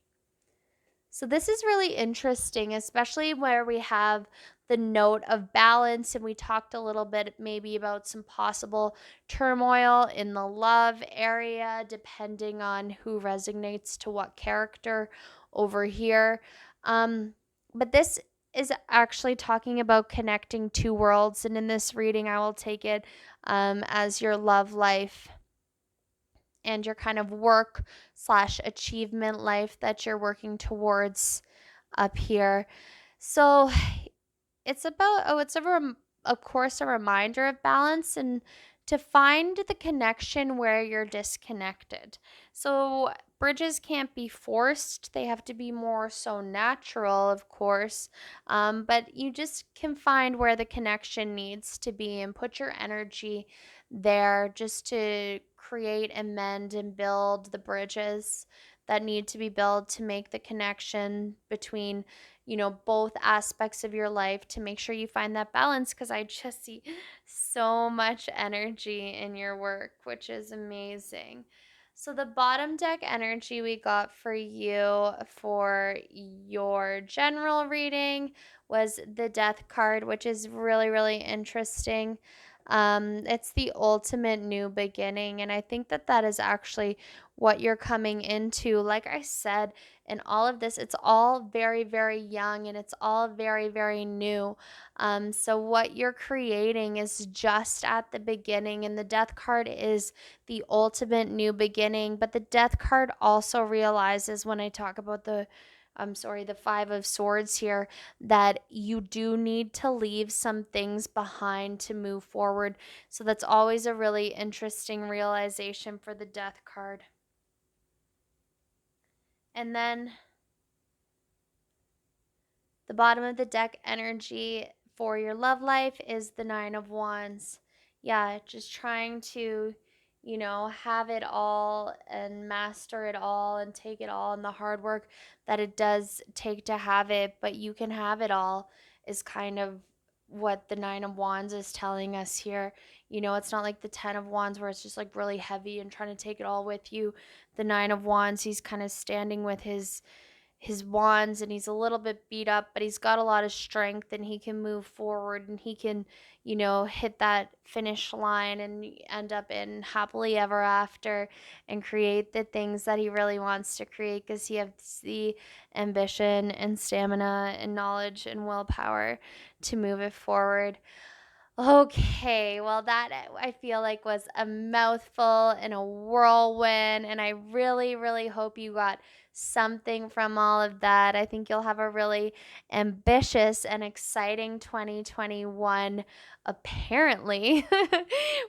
So this is really interesting, especially where we have the note of balance, and we talked a little bit maybe about some possible turmoil in the love area, depending on who resonates to what character over here. Um, but this is actually talking about connecting two worlds, and in this reading, I will take it as your love life and your kind of work slash achievement life that you're working towards up here. So it's about, of course, a reminder of balance and to find the connection where you're disconnected. So bridges can't be forced, they have to be more so natural, of course. But you just can find where the connection needs to be and put your energy there just to create and mend and build the bridges that need to be built to make the connection between, both aspects of your life, to make sure you find that balance, because I just see so much energy in your work, which is amazing. So the bottom deck energy we got for you for your general reading was the Death card, which is really, really interesting. It's the ultimate new beginning, and I think that that is actually what you're coming into. Like I said, in all of this, it's all very, very young and it's all very, very new. So what you're creating is just at the beginning, and the Death card is the ultimate new beginning. But the Death card also realizes, when I talk about the Five of Swords here, that you do need to leave some things behind to move forward. So that's always a really interesting realization for the Death card. And then the bottom of the deck energy for your love life is the Nine of Wands. Yeah, just trying to, have it all and master it all and take it all, and the hard work that it does take to have it, but you can have it all, is kind of what the Nine of Wands is telling us here. It's not like the Ten of Wands where it's just like really heavy and trying to take it all with you. The Nine of Wands, he's kind of standing with his wands, and he's a little bit beat up, but he's got a lot of strength and he can move forward, and he can, hit that finish line and end up in happily ever after and create the things that he really wants to create, because he has the ambition and stamina and knowledge and willpower to move it forward. Okay, well, that I feel like was a mouthful and a whirlwind, and I really, really hope you got something from all of that. I think you'll have a really ambitious and exciting 2021, apparently,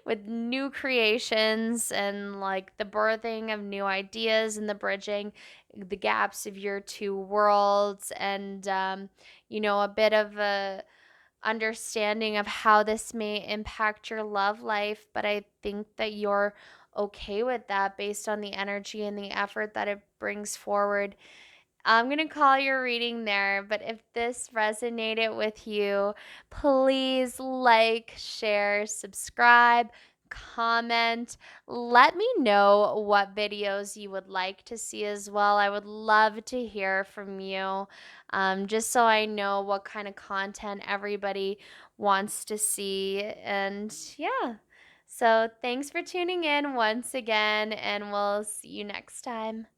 with new creations and like the birthing of new ideas and the bridging the gaps of your two worlds, and, a bit of a understanding of how this may impact your love life, but I think that you're okay with that based on the energy and the effort that it brings forward. I'm going to call your reading there, but if this resonated with you, please like, share, subscribe, comment. Let me know what videos you would like to see as well. I would love to hear from you, just so I know what kind of content everybody wants to see. And yeah, so thanks for tuning in once again, and we'll see you next time.